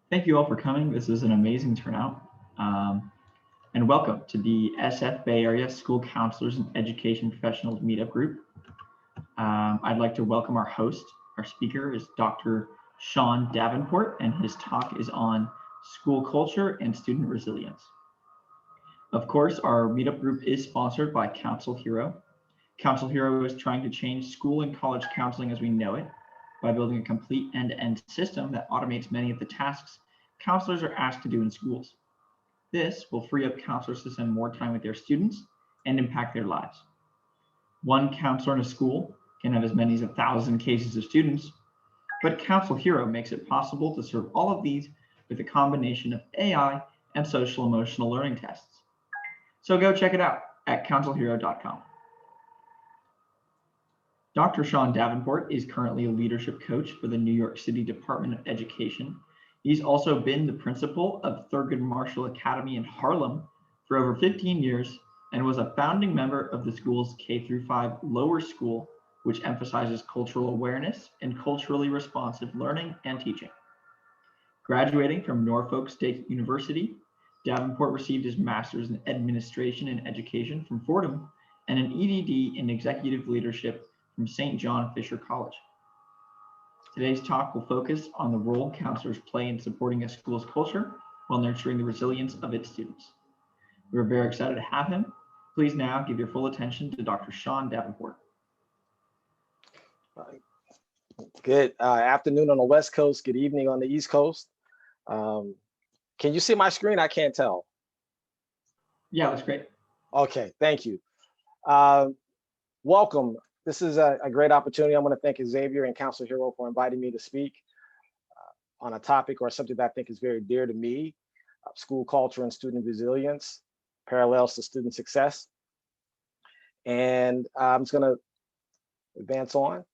Thank you all for coming. This is an amazing turnout. And welcome to the SF Bay Area School Counselors and Education Professionals Meetup Group. I'd like to welcome our host. Our speaker is Dr. Sean Davenport, and his talk is on school culture and student resilience. Of course, our meetup group is sponsored by CounselHero. CounselHero is trying to change school and college counseling as we know it by building a complete end-to-end system that automates many of the tasks counselors are asked to do in schools. This will free up counselors to spend more time with their students and impact their lives. One counselor in a school can have as many as 1,000 cases of students, but CounselHero makes it possible to serve all of these with a combination of AI and social emotional learning tests. So go check it out at CounselHero.com. Dr. Sean Davenport is currently a leadership coach for the New York City Department of Education. He's also been the principal of Thurgood Marshall Academy in Harlem for over 15 years and was a founding member of the school's K-5 lower school, which emphasizes cultural awareness and culturally responsive learning and teaching. Graduating from Norfolk State University, Davenport received his master's in administration and education from Fordham and an EDD in executive leadership from St. John Fisher College. Today's talk will focus on the role counselors play in supporting a school's culture while nurturing the resilience of its students. We're very excited to have him. Please now give your full attention to Dr. Sean Davenport. Good afternoon on the West Coast, good evening on the East Coast. Can you see my screen? I can't tell. Yeah, that's great. Okay, thank you. Welcome. This is a great opportunity. I want to thank Xavier and CounselHero for inviting me to speak on a topic or something that I think is very dear to me, school culture and student resilience, parallels to student success. And I'm just going to advance on.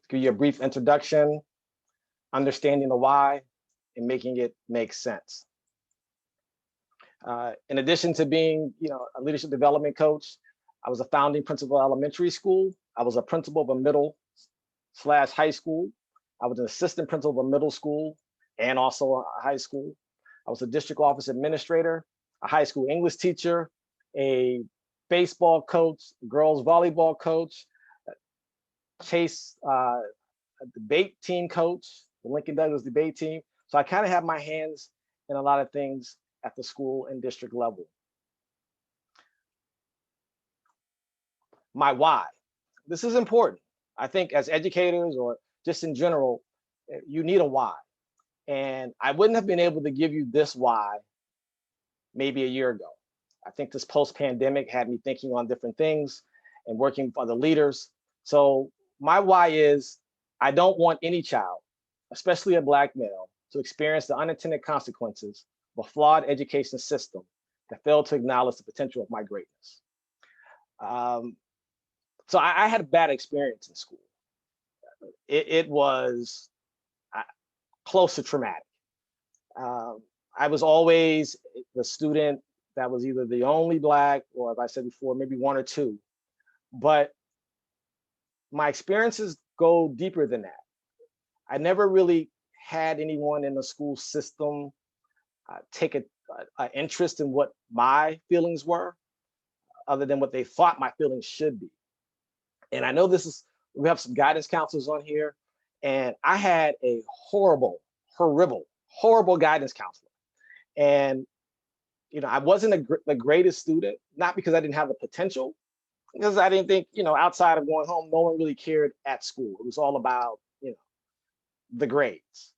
Give you a brief introduction, understanding the why, and making it make sense. In addition to being, a leadership development coach, I was a founding principal of elementary school. I was a principal of a middle/high school. I was an assistant principal of a middle school and also a high school. I was a district office administrator, a high school English teacher, a baseball coach, girls volleyball coach, a debate team coach, the Lincoln Douglas debate team. So I kind of have my hands in a lot of things at the school and district level. My why. This is important. I think as educators or just in general, you need a why. And I wouldn't have been able to give you this why maybe a year ago. I think this post-pandemic had me thinking on different things and working for the leaders. So my why is I don't want any child, especially a Black male, to experience the unintended consequences of a flawed education system that failed to acknowledge the potential of my greatness. So I had a bad experience in school. It was close to traumatic. I was always the student that was either the only Black or, as I said before, maybe one or two. But my experiences go deeper than that. I never really had anyone in the school system take an interest in what my feelings were, other than what they thought my feelings should be. And I know we have some guidance counselors on here, and I had a horrible guidance counselor. And, I wasn't the greatest student, not because I didn't have the potential, because I didn't think, outside of going home, no one really cared at school. It was all about, the grades.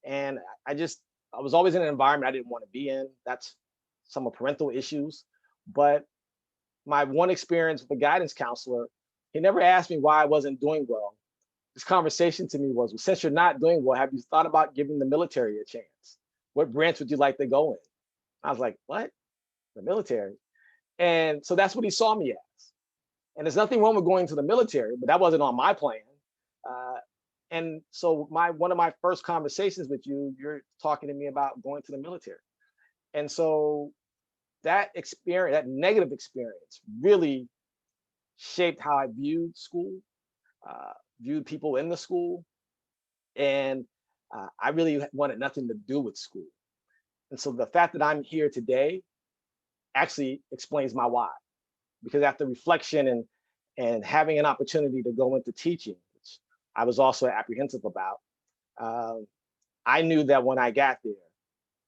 And I was always in an environment I didn't want to be in. That's some of parental issues. But my one experience with a guidance counselor, he never asked me why I wasn't doing well. This conversation to me was, well, since you're not doing well, have you thought about giving the military a chance? What branch would you like to go in? I was like, what? The military? And so that's what he saw me as. And there's nothing wrong with going to the military, but that wasn't on my plan. And so one of my first conversations with you, you're talking to me about going to the military. And so that experience, that negative experience, really shaped how I viewed school, viewed people in the school. And I really wanted nothing to do with school. And so the fact that I'm here today actually explains my why. Because after reflection and having an opportunity to go into teaching, which I was also apprehensive about, I knew that when I got there,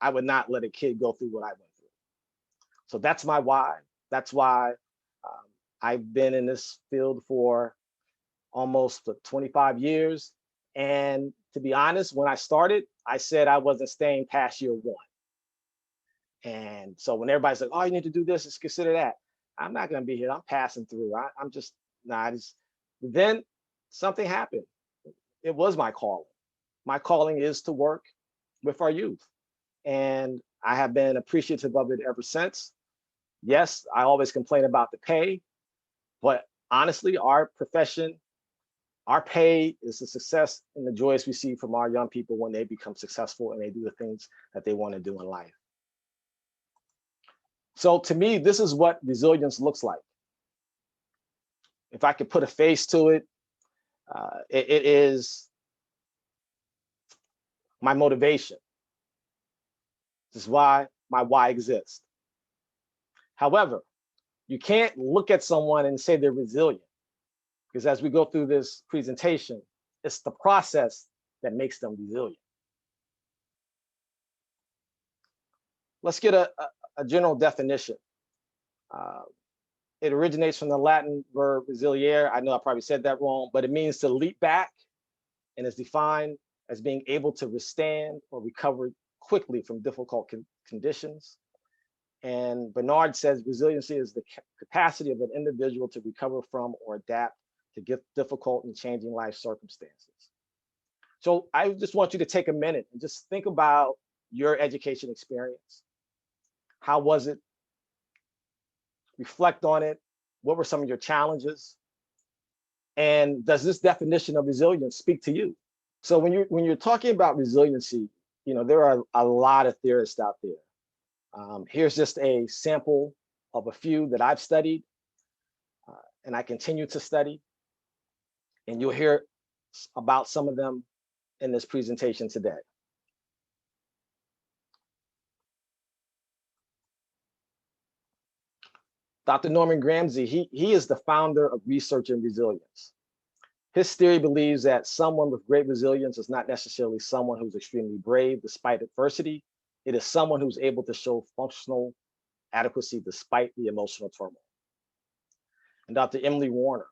I would not let a kid go through what I went through. So that's my why. That's why I've been in this field for almost 25 years. And to be honest, when I started, I said I wasn't staying past year one. And so when everybody's like, oh, you need to do this, just consider that. I'm not going to be here. I'm passing through. I'm just not. Then something happened. It was my calling. My calling is to work with our youth. And I have been appreciative of it ever since. Yes, I always complain about the pay, but honestly, our profession, our pay is the success and the joys we see from our young people when they become successful and they do the things that they want to do in life. So to me, this is what resilience looks like. If I could put a face to it, it is my motivation. This is why my why exists. However, you can't look at someone and say they're resilient, because as we go through this presentation, it's the process that makes them resilient. Let's get a general definition. It originates from the Latin verb resiliere. I know I probably said that wrong, but it means to leap back and is defined as being able to withstand or recover quickly from difficult conditions. And Bernard says resiliency is the capacity of an individual to recover from or adapt to difficult and changing life circumstances. So I just want you to take a minute and just think about your education experience. How was it? Reflect on it. What were some of your challenges? And does this definition of resilience speak to you? So when you're talking about resiliency, there are a lot of theorists out there. Here's just a sample of a few that I've studied and I continue to study. And you'll hear about some of them in this presentation today. Dr. Norman Gramsci, he is the founder of research in resilience. His theory believes that someone with great resilience is not necessarily someone who's extremely brave despite adversity. It is someone who's able to show functional adequacy despite the emotional turmoil. And Dr. Emily Warner,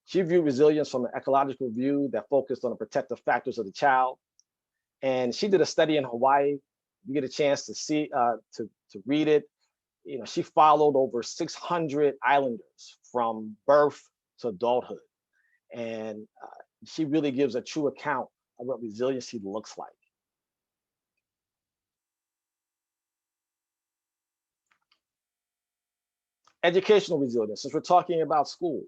she viewed resilience from an ecological view that focused on the protective factors of the child. And she did a study in Hawaii. You get a chance to see, to read it. She followed over 600 islanders from birth to adulthood. And she really gives a true account of what resiliency looks like. Educational resilience, since we're talking about school.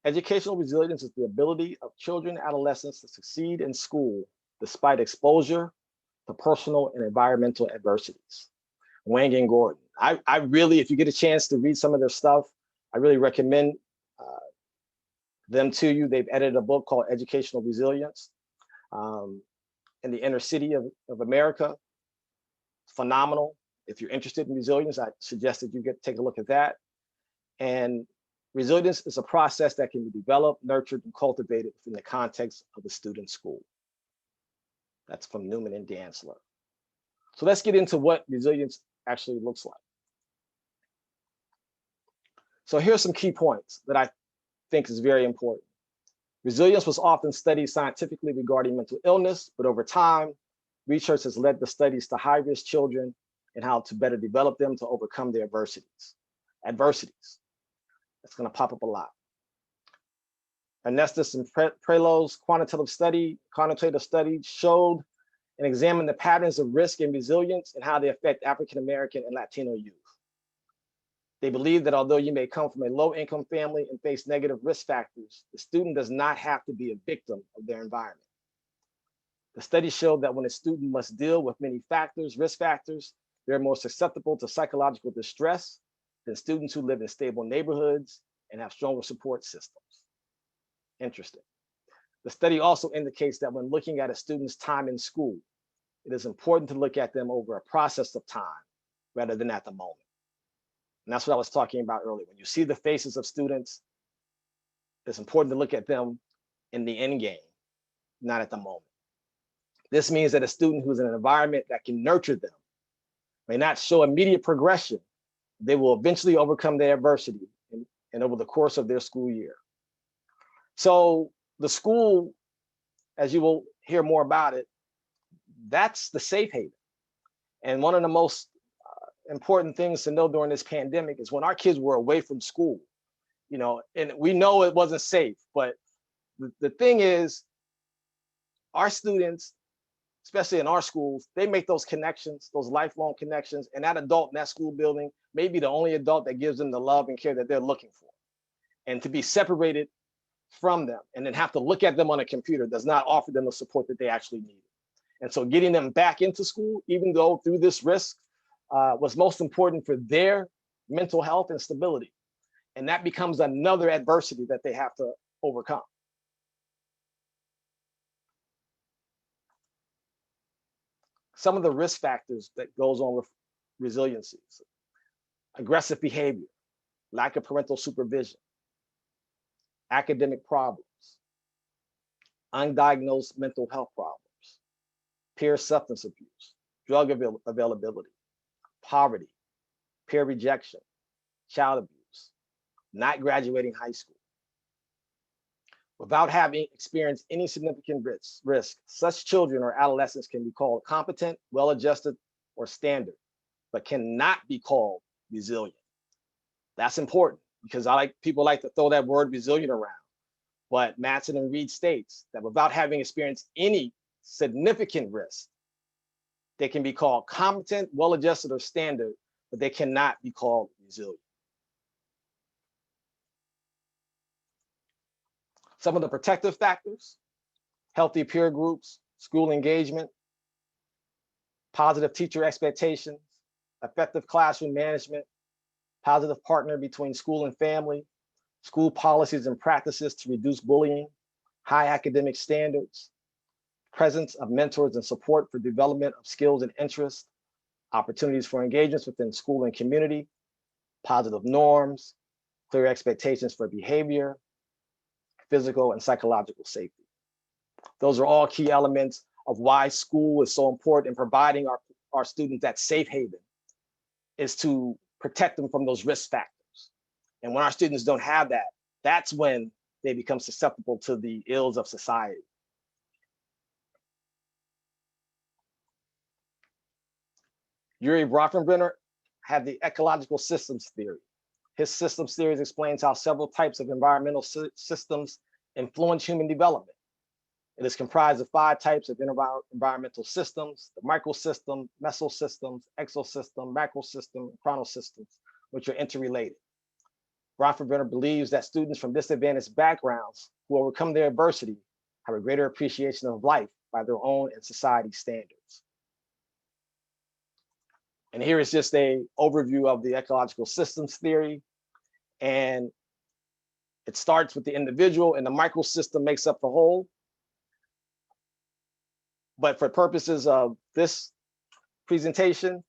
Educational resilience is the ability of children and adolescents to succeed in school despite exposure to personal and environmental adversities. Wang and Gordon. I really, if you get a chance to read some of their stuff, I really recommend them to you. They've edited a book called Educational Resilience in the Inner City of America. Phenomenal. If you're interested in resilience, I suggest that you take a look at that. And resilience is a process that can be developed, nurtured, and cultivated within the context of the student school. That's from Newman and Dantzler. So let's get into what resilience actually looks like. So here's some key points that I think is very important. Resilience was often studied scientifically regarding mental illness, but over time, research has led the studies to high-risk children and how to better develop them to overcome their adversities. That's going to pop up a lot. Ernestus and Prelow's quantitative study showed and examined the patterns of risk and resilience and how they affect African-American and Latino youth. They believe that although you may come from a low-income family and face negative risk factors, the student does not have to be a victim of their environment. The study showed that when a student must deal with many risk factors, they're more susceptible to psychological distress than students who live in stable neighborhoods and have stronger support systems. Interesting. The study also indicates that when looking at a student's time in school, it is important to look at them over a process of time rather than at the moment. And that's what I was talking about earlier. When you see the faces of students, it's important to look at them in the end game, not at the moment. This means that a student who's in an environment that can nurture them may not show immediate progression. They will eventually overcome their adversity and over the course of their school year. So the school, as you will hear more about it, that's the safe haven. And one of the most important things to know during this pandemic is when our kids were away from school, and we know it wasn't safe, but the thing is, our students, especially in our schools, they make those connections, those lifelong connections, and that adult in that school building may be the only adult that gives them the love and care that they're looking for. And to be separated from them and then have to look at them on a computer does not offer them the support that they actually need. And so getting them back into school, even though through this risk, was most important for their mental health and stability. And that becomes another adversity that they have to overcome. Some of the risk factors that goes on with resiliency: aggressive behavior, lack of parental supervision, academic problems, undiagnosed mental health problems, peer substance abuse, drug availability, poverty, peer rejection, child abuse, not graduating high school. Without having experienced any significant risk, such children or adolescents can be called competent, well-adjusted, or standard, but cannot be called resilient. That's important because people like to throw that word resilient around. But Matson and Reed states that without having experienced any significant risk, they can be called competent, well-adjusted, or standard, but they cannot be called resilient. Some of the protective factors: healthy peer groups, school engagement, positive teacher expectations, effective classroom management, positive partner between school and family, school policies and practices to reduce bullying, high academic standards, presence of mentors and support for development of skills and interests, opportunities for engagements within school and community, positive norms, clear expectations for behavior, physical and psychological safety. Those are all key elements of why school is so important in providing our students that safe haven, is to protect them from those risk factors. And when our students don't have that, that's when they become susceptible to the ills of society. Yuri Bronfenbrenner had the ecological systems theory. His systems theory explains how several types of environmental systems influence human development. It is comprised of 5 types of environmental systems: the microsystem, mesosystems, exosystem, macrosystem, and chronosystems, which are interrelated. Bronfenbrenner believes that students from disadvantaged backgrounds who overcome their adversity have a greater appreciation of life by their own and society standards. And here is just an overview of the ecological systems theory. And it starts with the individual, and the microsystem makes up the whole. But for purposes of this presentation,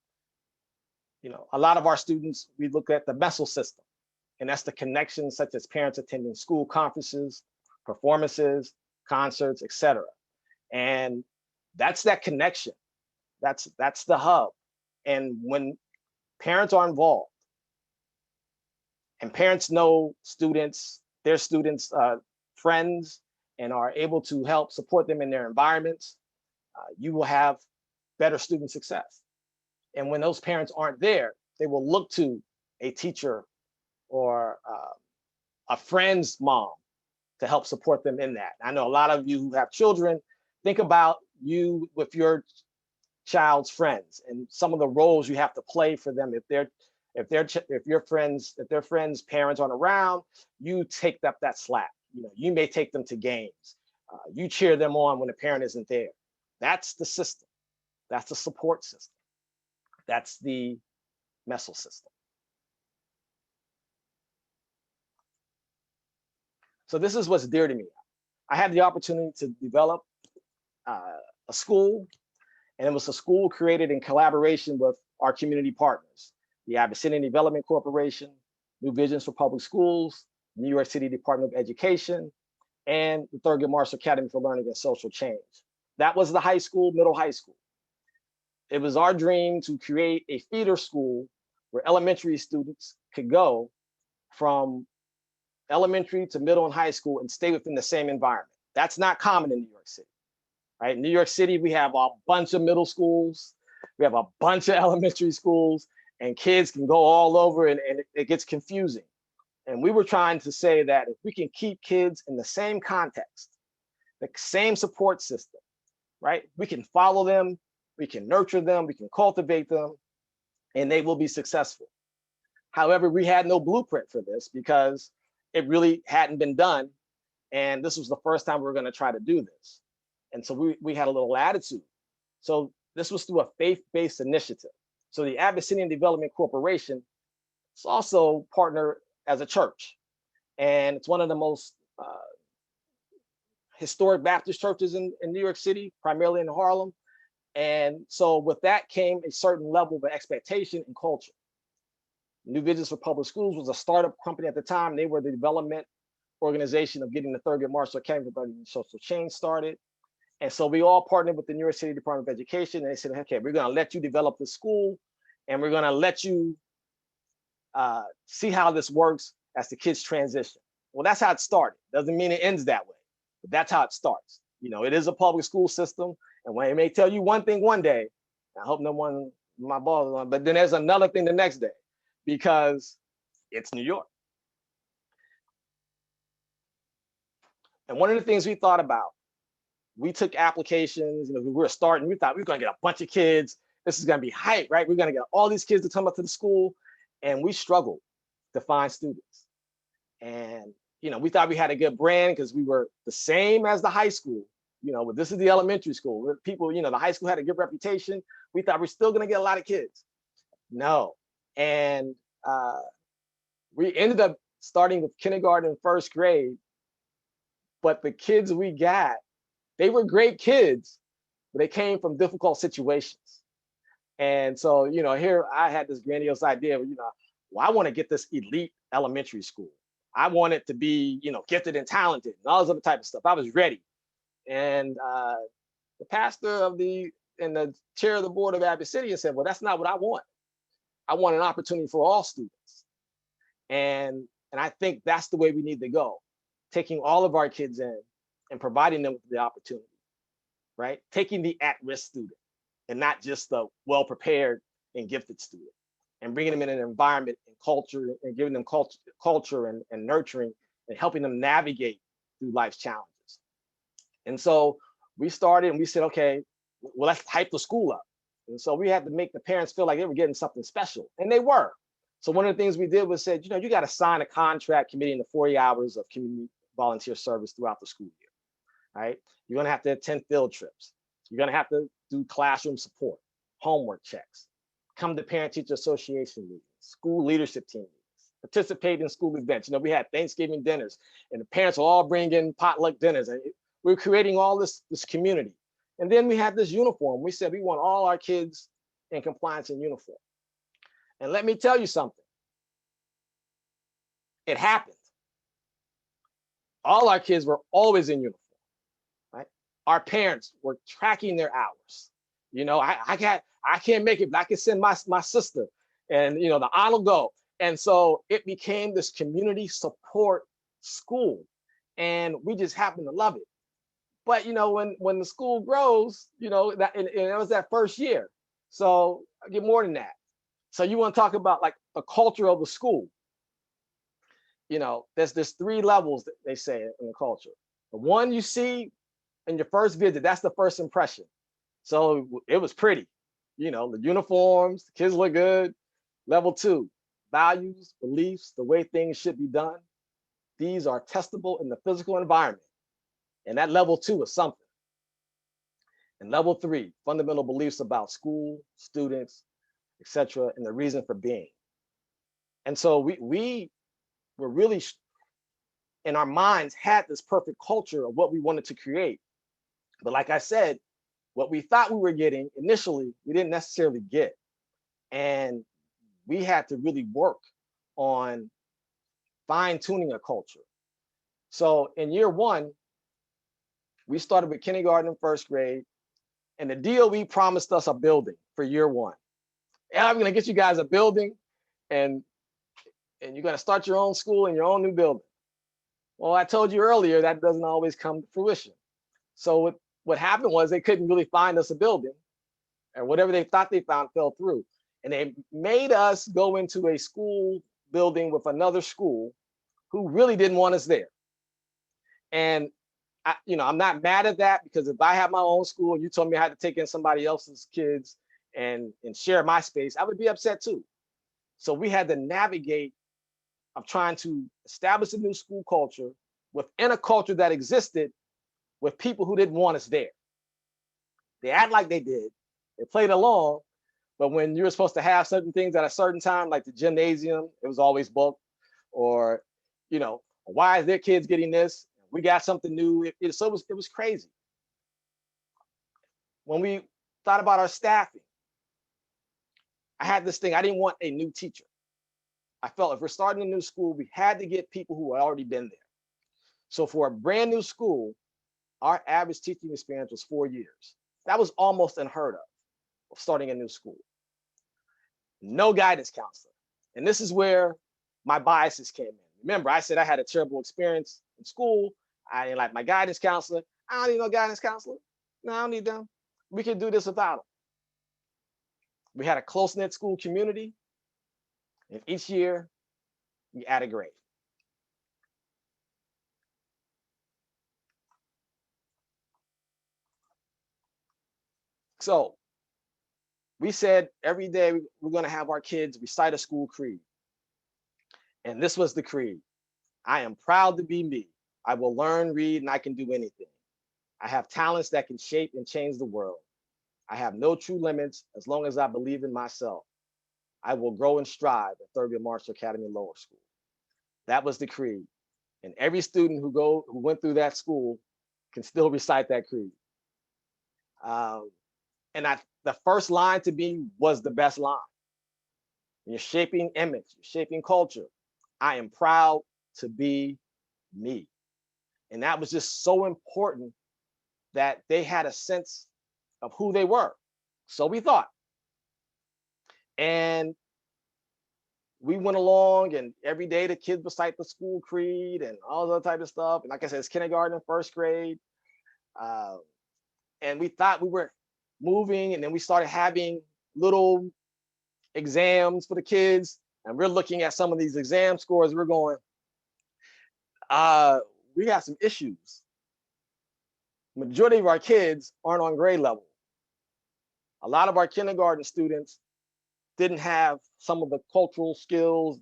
a lot of our students, we look at the mesosystem, and that's the connections such as parents attending school conferences, performances, concerts, etc. And that's that connection. That's the hub. And when parents are involved, and parents know their students' friends, and are able to help support them in their environments, you will have better student success. And when those parents aren't there, they will look to a teacher or a friend's mom to help support them in that. I know a lot of you who have children, think about you with your child's friends and some of the roles you have to play for them. If their friends' parents aren't around, you take up that slack. You may take them to games. You cheer them on when the parent isn't there. That's the system. That's the support system. That's the mesosystem. So this is what's dear to me. I had the opportunity to develop a school, and it was a school created in collaboration with our community partners, the Abyssinian Development Corporation, New Visions for Public Schools, New York City Department of Education, and the Thurgood Marshall Academy for Learning and Social Change. That was the high school, middle high school. It was our dream to create a feeder school where elementary students could go from elementary to middle and high school and stay within the same environment. That's not common in New York City, right? In New York City, we have a bunch of middle schools, we have a bunch of elementary schools, and kids can go all over, and it gets confusing. And we were trying to say that if we can keep kids in the same context, the same support system, right? We can follow them, we can nurture them, we can cultivate them, and they will be successful. However, we had no blueprint for this because it really hadn't been done. And this was the first time we were going to try to do this. And so we had a little attitude. So this was through a faith-based initiative. So the Abyssinian Development Corporation is also partnered as a church. And it's one of the most historic Baptist churches in New York City, primarily in Harlem. And so with that came a certain level of expectation and culture. New Visions for Public Schools was a startup company at the time. They were the development organization of getting the Thurgood Marshall Academy for Learning and Social Change started. And so we all partnered with the New York City Department of Education. And they said, okay, we're going to let you develop the school, and we're going to let you see how this works as the kids transition. Well, that's how it started. Doesn't mean it ends that way, but that's how it starts. You know, it is a public school system, and when it may tell you one thing one day, I hope no one, my boss, but then there's another thing the next day, because it's New York. And one of the things we thought about, we took applications, you know, we were starting, we thought we were going to get a bunch of kids. This is going to be hype, right? We're going to get all these kids to come up to the school. And we struggled to find students. And, you know, we thought we had a good brand because we were the same as the high school, you know, but this is the elementary school. People, you know, the high school had a good reputation. We thought we're still going to get a lot of kids. No. And we ended up starting with kindergarten and first grade. But the kids we got, they were great kids, but they came from difficult situations. And so, you know, here I had this grandiose idea of, you know, well, I want to get this elite elementary school. I want it to be, you know, gifted and talented and all this other type of stuff. I was ready. And the pastor of and the chair of the board of Abyssinia said, well, that's not what I want. I want an opportunity for all students. And I think that's the way we need to go. Taking all of our kids in and providing them with the opportunity, right? Taking the at-risk student and not just the well-prepared and gifted student, and bringing them in an environment and culture and giving them culture and nurturing and helping them navigate through life's challenges. And so we started and we said, okay, well, let's hype the school up. And so we had to make the parents feel like they were getting something special, and they were. So one of the things we did was said, you know, you got to sign a contract committing to 40 hours of community volunteer service throughout the school year, right? You're going to have to attend field trips. You're going to have to do classroom support, homework checks, come to parent-teacher association meetings, school leadership team meetings, participate in school events. You know, we had Thanksgiving dinners, and the parents will all bring in potluck dinners, and we were creating all this community. And then we had this uniform. We said we want all our kids in compliance in uniform. And let me tell you something. It happened. All our kids were always in uniform, right? Our parents were tracking their hours. You know, I can't make it, but I can send my sister, and you know, the aunt will go. And so it became this community support school, and we just happened to love it. But you know, when the school grows, you know, that and it was that first year. So I get more than that. So you want to talk about like the culture of the school. You know, there's 3 levels that they say in the culture. The one you see in your first visit, that's the first impression. So it was pretty, you know, the uniforms, the kids look good. Level 2, values, beliefs, the way things should be done. These are testable in the physical environment. And that level 2 is something. And level 3, fundamental beliefs about school, students, etc., and the reason for being. And so we were really in our minds had this perfect culture of what we wanted to create. But like I said, what we thought we were getting initially, we didn't necessarily get. And we had to really work on fine tuning a culture. So in year one, we started with kindergarten and first grade, and the DOE promised us a building for year one. And I'm gonna get you guys a building, and you're gonna start your own school in your own new building. Well, I told you earlier that doesn't always come to fruition. So what happened was they couldn't really find us a building, and whatever they thought they found fell through. And they made us go into a school building with another school who really didn't want us there. And I'm not mad at that, because if I had my own school and you told me I had to take in somebody else's kids and share my space, I would be upset too. So we had to navigate of trying to establish a new school culture within a culture that existed with people who didn't want us there. They act like they did, they played along, but when you were supposed to have certain things at a certain time, like the gymnasium, it was always booked. Or, why is their kids getting this? We got something new. It was crazy. When we thought about our staffing, I had this thing, I didn't want a new teacher. I felt if we're starting a new school, we had to get people who had already been there. So for a brand new school, our average teaching experience was 4 years. That was almost unheard of starting a new school. No guidance counselor. And this is where my biases came in. Remember, I said I had a terrible experience in school. I didn't like my guidance counselor. I don't need no guidance counselor. No, I don't need them. We can do this without them. We had a close-knit school community, and each year we add a grade. So we said every day we're going to have our kids recite a school creed. And this was the creed. I am proud to be me. I will learn, read, and I can do anything. I have talents that can shape and change the world. I have no true limits as long as I believe in myself. I will grow and strive at Thurgood Marshall Academy Lower School. That was the creed. And every student who went through that school can still recite that creed. And the first line to me was the best line. You're shaping image, you're shaping culture. I am proud to be me. And that was just so important that they had a sense of who they were. So we thought. And we went along, and every day the kids recite the school creed and all that type of stuff. And like I said, it's kindergarten and first grade. And we thought we were moving, and then we started having little exams for the kids. And we're looking at some of these exam scores. We're going, we got some issues. Majority of our kids aren't on grade level. A lot of our kindergarten students didn't have some of the cultural skills,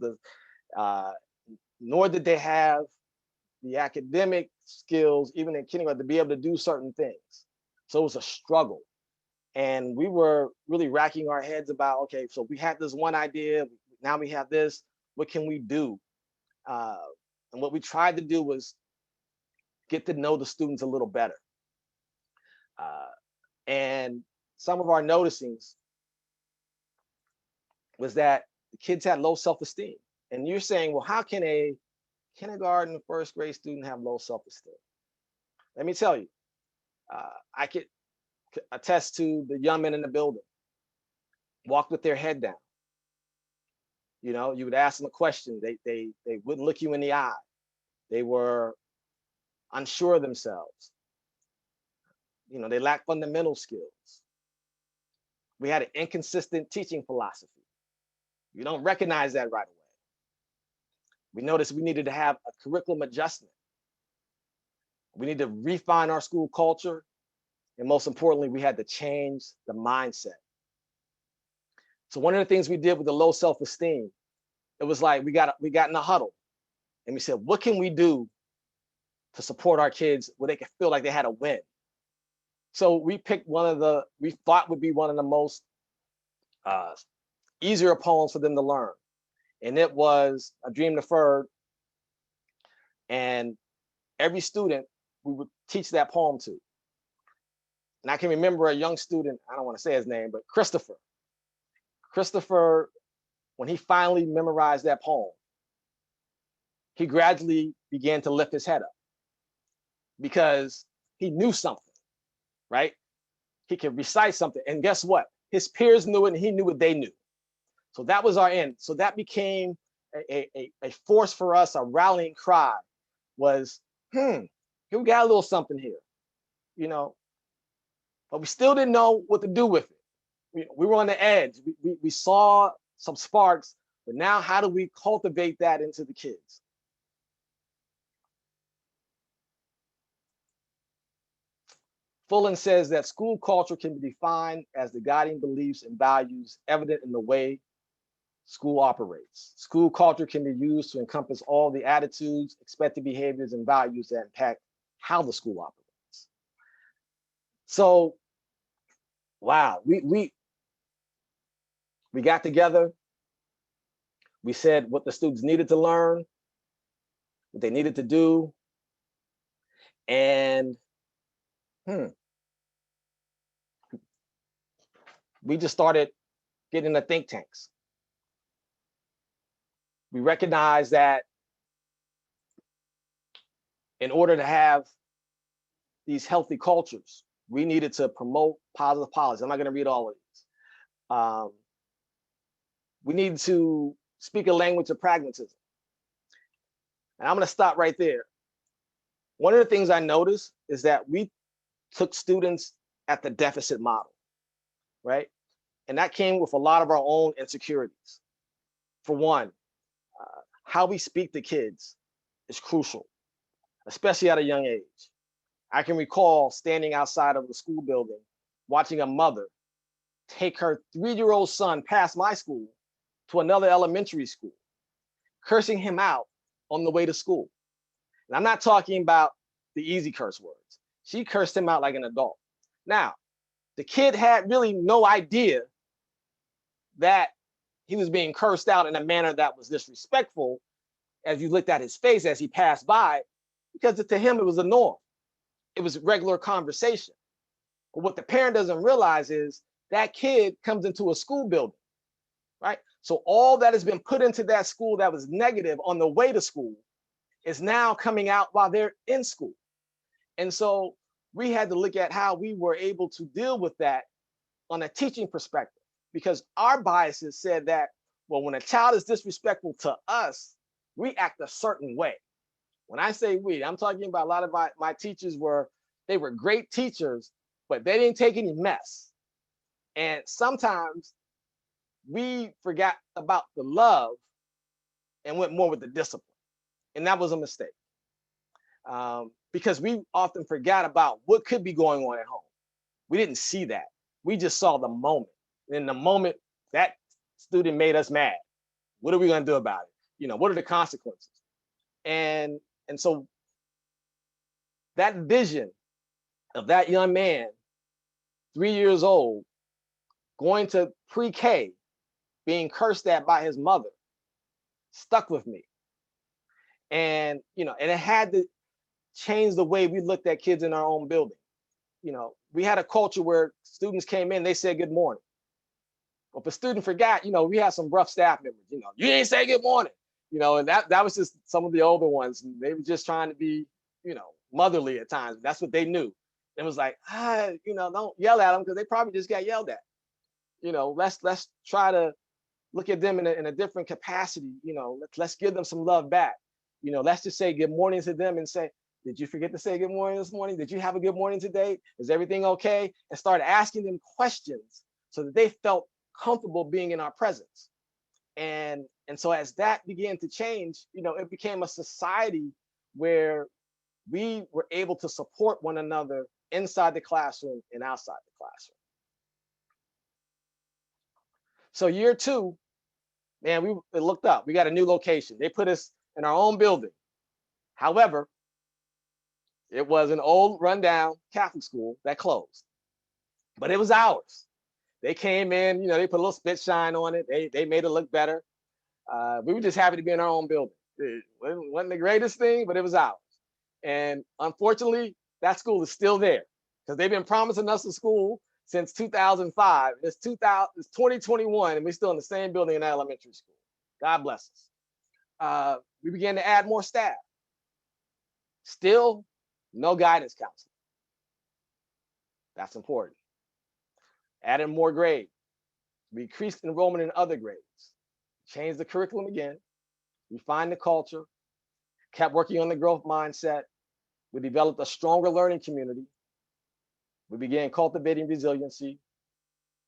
nor did they have the academic skills, even in kindergarten, to be able to do certain things. So it was a struggle. And we were really racking our heads about, okay, so we had this one idea, now we have this, what can we do? And what we tried to do was get to know the students a little better. And some of our noticings was that the kids had low self-esteem. And you're saying, well, how can a kindergarten, first grade student have low self-esteem? Let me tell you, I could attest to the young men in the building, walked with their head down. You would ask them a question, they wouldn't look you in the eye. They were unsure of themselves. They lacked fundamental skills. We had an inconsistent teaching philosophy. You don't recognize that right away. We noticed we needed to have a curriculum adjustment. We need to refine our school culture. And most importantly, we had to change the mindset. So one of the things we did with the low self-esteem, it was like we got in a huddle, and we said, what can we do to support our kids where they could feel like they had a win? So we picked we thought would be one of the most easier poems for them to learn. And it was A Dream Deferred. And every student we would teach that poem to. And I can remember a young student, I don't want to say his name, but Christopher. Christopher, when he finally memorized that poem, he gradually began to lift his head up because he knew something, right? He could recite something. And guess what? His peers knew it and he knew what they knew. So that was our end. So that became a force for us, a rallying cry was, here we got a little something here, you know, but we still didn't know what to do with it. We were on the edge. We saw some sparks, but now how do we cultivate that into the kids? Fullen says that school culture can be defined as the guiding beliefs and values evident in the way school operates. School culture can be used to encompass all the attitudes, expected behaviors, and values that impact how the school operates. So, wow, we got together. We said what the students needed to learn, what they needed to do, and we just started getting the think tanks. We recognized that in order to have these healthy cultures, we needed to promote positive policy. I'm not going to read all of these. We needed to speak a language of pragmatism. And I'm going to stop right there. One of the things I noticed is that we took students at the deficit model, right? And that came with a lot of our own insecurities. For one, how we speak to kids is crucial, especially at a young age. I can recall standing outside of the school building, watching a mother take her 3-year-old son past my school to another elementary school, cursing him out on the way to school. And I'm not talking about the easy curse words. She cursed him out like an adult. Now, the kid had really no idea that he was being cursed out in a manner that was disrespectful as you looked at his face as he passed by, because to him, it was a norm. It was regular conversation. But what the parent doesn't realize is that kid comes into a school building, right? So all that has been put into that school that was negative on the way to school is now coming out while they're in school. And so we had to look at how we were able to deal with that on a teaching perspective, because our biases said that, well, when a child is disrespectful to us, we act a certain way. When I say we, I'm talking about a lot of my teachers they were great teachers, but they didn't take any mess. And sometimes we forgot about the love and went more with the discipline. And that was a mistake. Because we often forgot about what could be going on at home. We didn't see that. We just saw the moment. And in the moment, that student made us mad. What are we going to do about it? You know, what are the consequences? And so that vision of that young man, 3 years old, going to pre-K, being cursed at by his mother, stuck with me. And, you know, and it had to change the way we looked at kids in our own building. You know, we had a culture where students came in, they said good morning. Well, if a student forgot, you know, we had some rough staff members, you know, you didn't say good morning, you know, and that was just some of the older ones. They were just trying to be, you know, motherly at times. That's what they knew. It was like, you know, don't yell at them because they probably just got yelled at. You know, let's try to look at them in a different capacity. You know, let's give them some love back. You know, let's just say good morning to them and say, did you forget to say good morning this morning? Did you have a good morning today? Is everything okay? And start asking them questions so that they felt comfortable being in our presence. And so as that began to change, you know, it became a society where we were able to support one another inside the classroom and outside the classroom. So year 2, man, we looked up. We got a new location. They put us in our own building. However, it was an old rundown Catholic school that closed, but it was ours. They came in, you know, they put a little spit shine on it. They made it look better. We were just happy to be in our own building. It wasn't the greatest thing, but it was ours. And unfortunately, that school is still there because they've been promising us a school since 2005. It's 2021, and we're still in the same building in elementary school. God bless us. We began to add more staff. Still, no guidance counselor. That's important. Added more grades. We increased enrollment in other grades. Changed the curriculum again. Refined the culture. Kept working on the growth mindset. We developed a stronger learning community. We began cultivating resiliency.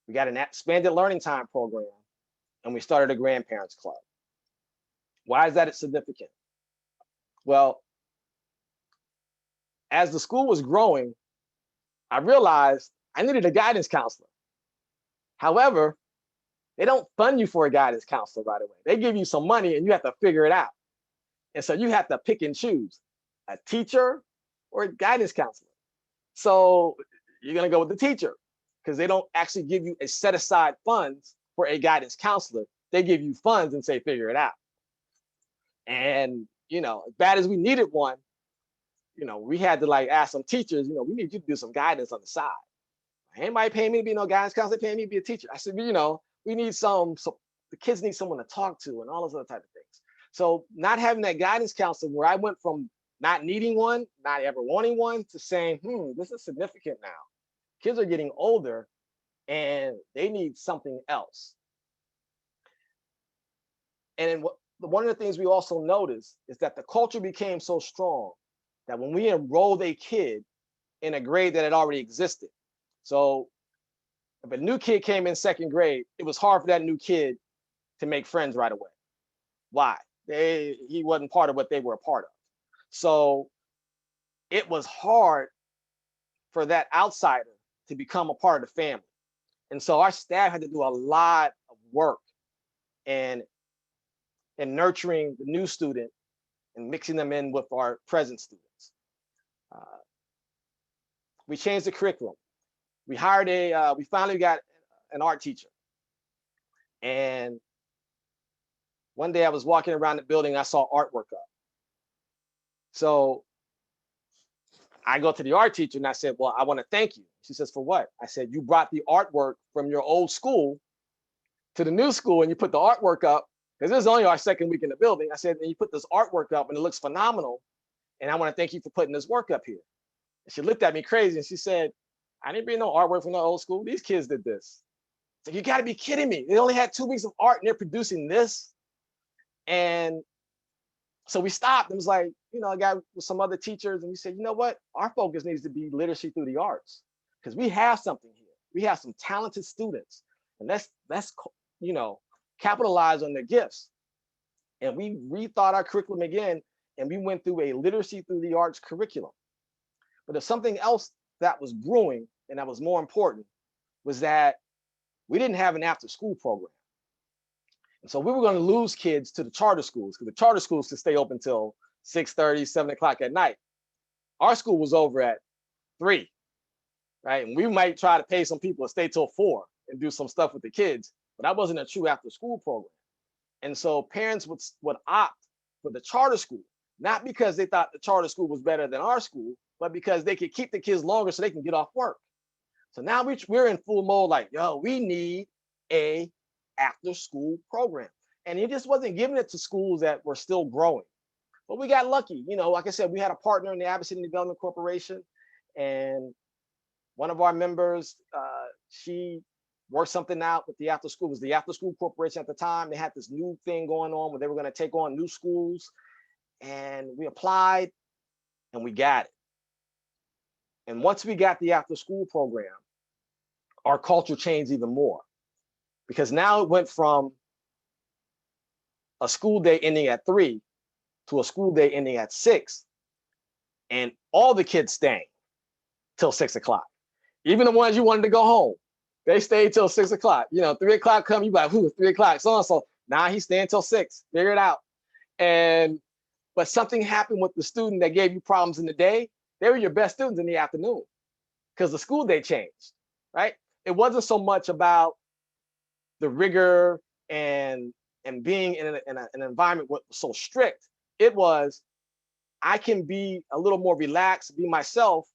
We got an expanded learning time program, and we started a grandparents club. Why is that significant? Well, as the school was growing, I realized I needed a guidance counselor. However, they don't fund you for a guidance counselor right away. They give you some money and you have to figure it out. And so you have to pick and choose a teacher or a guidance counselor. So you're going to go with the teacher because they don't actually give you a set aside funds for a guidance counselor. They give you funds and say, figure it out. And, as bad as we needed one, we had to ask some teachers, we need you to do some guidance on the side. Anybody paying me to be no guidance counselor, paying me to be a teacher? I said, we need so the kids need someone to talk to and all those other type of things. So not having that guidance counselor where I went from not needing one, not ever wanting one, to saying, this is significant now. Kids are getting older and they need something else. And one of the things we also noticed is that the culture became so strong that when we enrolled a kid in a grade that had already existed, so if a new kid came in second grade, it was hard for that new kid to make friends right away. Why? He wasn't part of what they were a part of. So it was hard for that outsider to become a part of the family. And so our staff had to do a lot of work and nurturing the new student and mixing them in with our present students. We changed the curriculum. We finally got an art teacher. And one day I was walking around the building, I saw artwork up. So I go to the art teacher and I said, well, I want to thank you. She says, for what? I said, you brought the artwork from your old school to the new school and you put the artwork up, because this is only our second week in the building. I said, and you put this artwork up and it looks phenomenal. And I want to thank you for putting this work up here. And she looked at me crazy and she said, I didn't bring no artwork from the old school. These kids did this. So you got to be kidding me. They only had 2 weeks of art and they're producing this. And so we stopped. It was I got with some other teachers and we said, you know what? Our focus needs to be literacy through the arts, because we have something here. We have some talented students, and let's capitalize on their gifts. And we rethought our curriculum again, and we went through a literacy through the arts curriculum. But there's something else that was brewing, and that was more important, was that we didn't have an after school program. And so we were going to lose kids to the charter schools, because the charter schools could stay open till 6:30, 7 o'clock at night. Our school was over at 3, right? And we might try to pay some people to stay till 4 and do some stuff with the kids, but that wasn't a true after school program. And so parents would opt for the charter school, not because they thought the charter school was better than our school, but because they could keep the kids longer so they can get off work. So now we're in full mode, we need a after school program. And he just wasn't giving it to schools that were still growing. But we got lucky. Like I said, we had a partner in the Abyssinian Development Corporation, and one of our members, she worked something out with the after school. It was the After School Corporation at the time. They had this new thing going on where they were going to take on new schools, and we applied and we got it. And once we got the after school program, our culture changed even more, because now it went from a school day ending at 3 to a school day ending at 6, and all the kids staying till 6 o'clock. Even the ones you wanted to go home, they stayed till 6 o'clock. 3 o'clock come, you like, 3 o'clock, so now he's staying till 6, figure it out. But something happened with the student that gave you problems in the day. They were your best students in the afternoon, because the school day changed, right? It wasn't so much about the rigor and being in an environment that was so strict, It was, I can be a little more relaxed, be myself,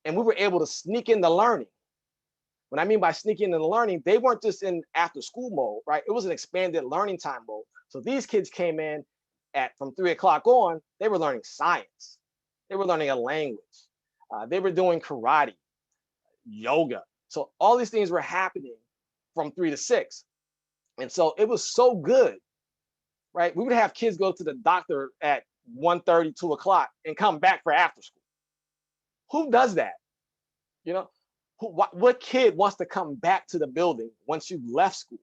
and we were able to sneak in the learning. What I mean by sneaking in the learning, they weren't just in after school mode, right? It was an expanded learning time mode. So these kids came in from 3 o'clock on, they were learning science. They were learning a language. They were doing karate, yoga. So all these things were happening from 3 to 6. And so it was so good, right? We would have kids go to the doctor at 1:30, 2 o'clock and come back for after school. Who does that? You know, what kid wants to come back to the building once you left school?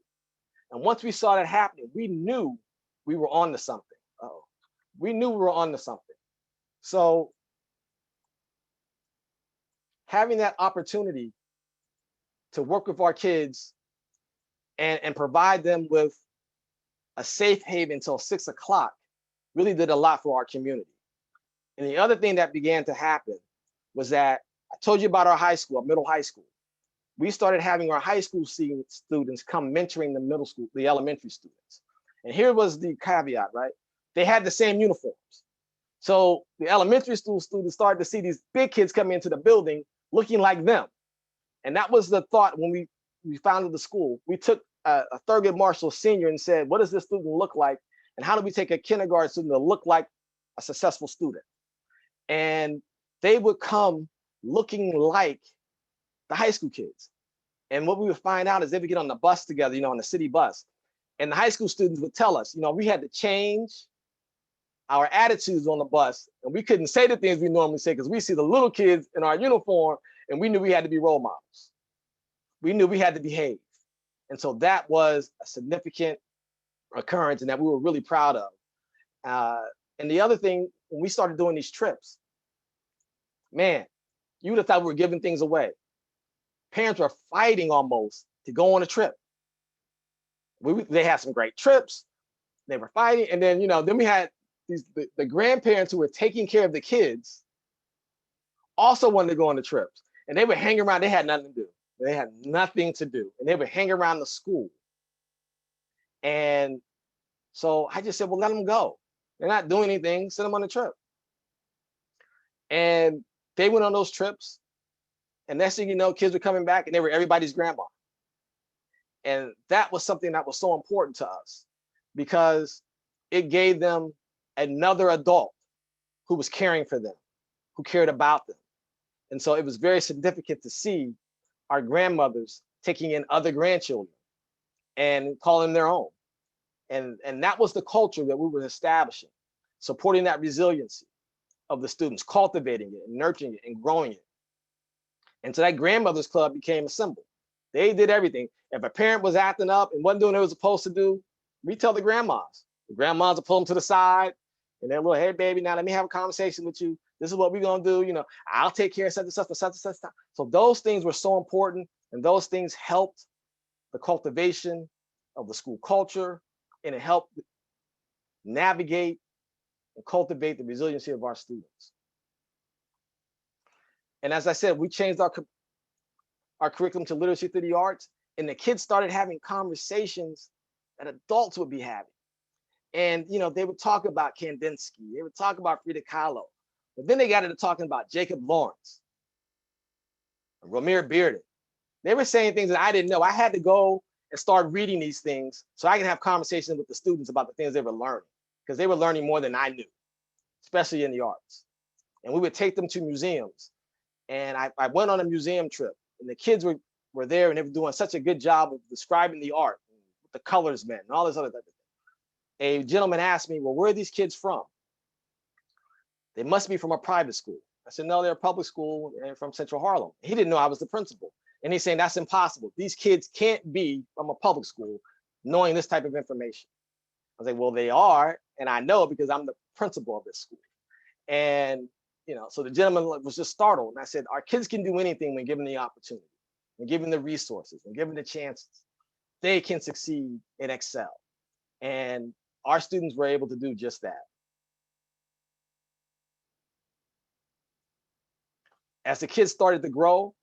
And once we saw that happening, we knew we were on to something. Uh-oh. We knew we were on to something. So having that opportunity to work with our kids and provide them with a safe haven until 6 o'clock really did a lot for our community. And the other thing that began to happen was that I told you about our high school, our middle high school. We started having our high school students come mentoring the elementary students. And here was the caveat, right? They had the same uniforms. So the elementary school students started to see these big kids come into the building looking like them. And that was the thought when we founded the school. We took a Thurgood Marshall senior and said, what does this student look like? And how do we take a kindergarten student to look like a successful student? And they would come looking like the high school kids. And what we would find out is they would get on the bus together, on the city bus. And the high school students would tell us, we had to change our attitudes on the bus. And we couldn't say the things we normally say because we see the little kids in our uniform and we knew we had to be role models. We knew we had to behave. And so that was a significant occurrence and that we were really proud of. And the other thing, when we started doing these trips, man, you would have thought we were giving things away. Parents were fighting almost to go on a trip. They had some great trips. They were fighting. And then, then we had the grandparents who were taking care of the kids also wanted to go on the trips. And they would hang around. They had nothing to do. They had nothing to do. And they would hang around the school. And so I just said, well, let them go. They're not doing anything. Send them on the trip. And they went on those trips. And next thing you know, kids were coming back and they were everybody's grandma. And that was something that was so important to us because it gave them another adult who was caring for them, who cared about them. And so it was very significant to see our grandmothers taking in other grandchildren and calling them their own. And that was the culture that we were establishing, supporting that resiliency of the students, cultivating it and nurturing it and growing it. And so that grandmother's club became a symbol. They did everything. If a parent was acting up and wasn't doing what they was supposed to do, we tell the grandmas. The grandmas will pull them to the side and they're like, hey, baby, now let me have a conversation with you. This is what we're going to do. I'll take care of such and such for such and such time. So those things were so important. And those things helped the cultivation of the school culture. And it helped navigate and cultivate the resiliency of our students. And as I said, we changed our curriculum to literacy through the arts, and the kids started having conversations that adults would be having. And they would talk about Kandinsky, they would talk about Frida Kahlo, but then they got into talking about Jacob Lawrence, Romare Bearden. They were saying things that I didn't know. I had to go and start reading these things so I can have conversations with the students about the things they were learning, because they were learning more than I knew, especially in the arts. And we would take them to museums. And I went on a museum trip, and the kids were there, and they were doing such a good job of describing the art, what the colors meant, and all this other type of thing. A gentleman asked me, well, where are these kids from? They must be from a private school. I said, no, they're a public school and from Central Harlem. He didn't know I was the principal. And he's saying, that's impossible. These kids can't be from a public school knowing this type of information. I was like, well, they are, and I know because I'm the principal of this school. And so the gentleman was just startled. And I said, our kids can do anything when given the opportunity, when given the resources, when given the chances. They can succeed and excel. And our students were able to do just that. As the kids started to grow,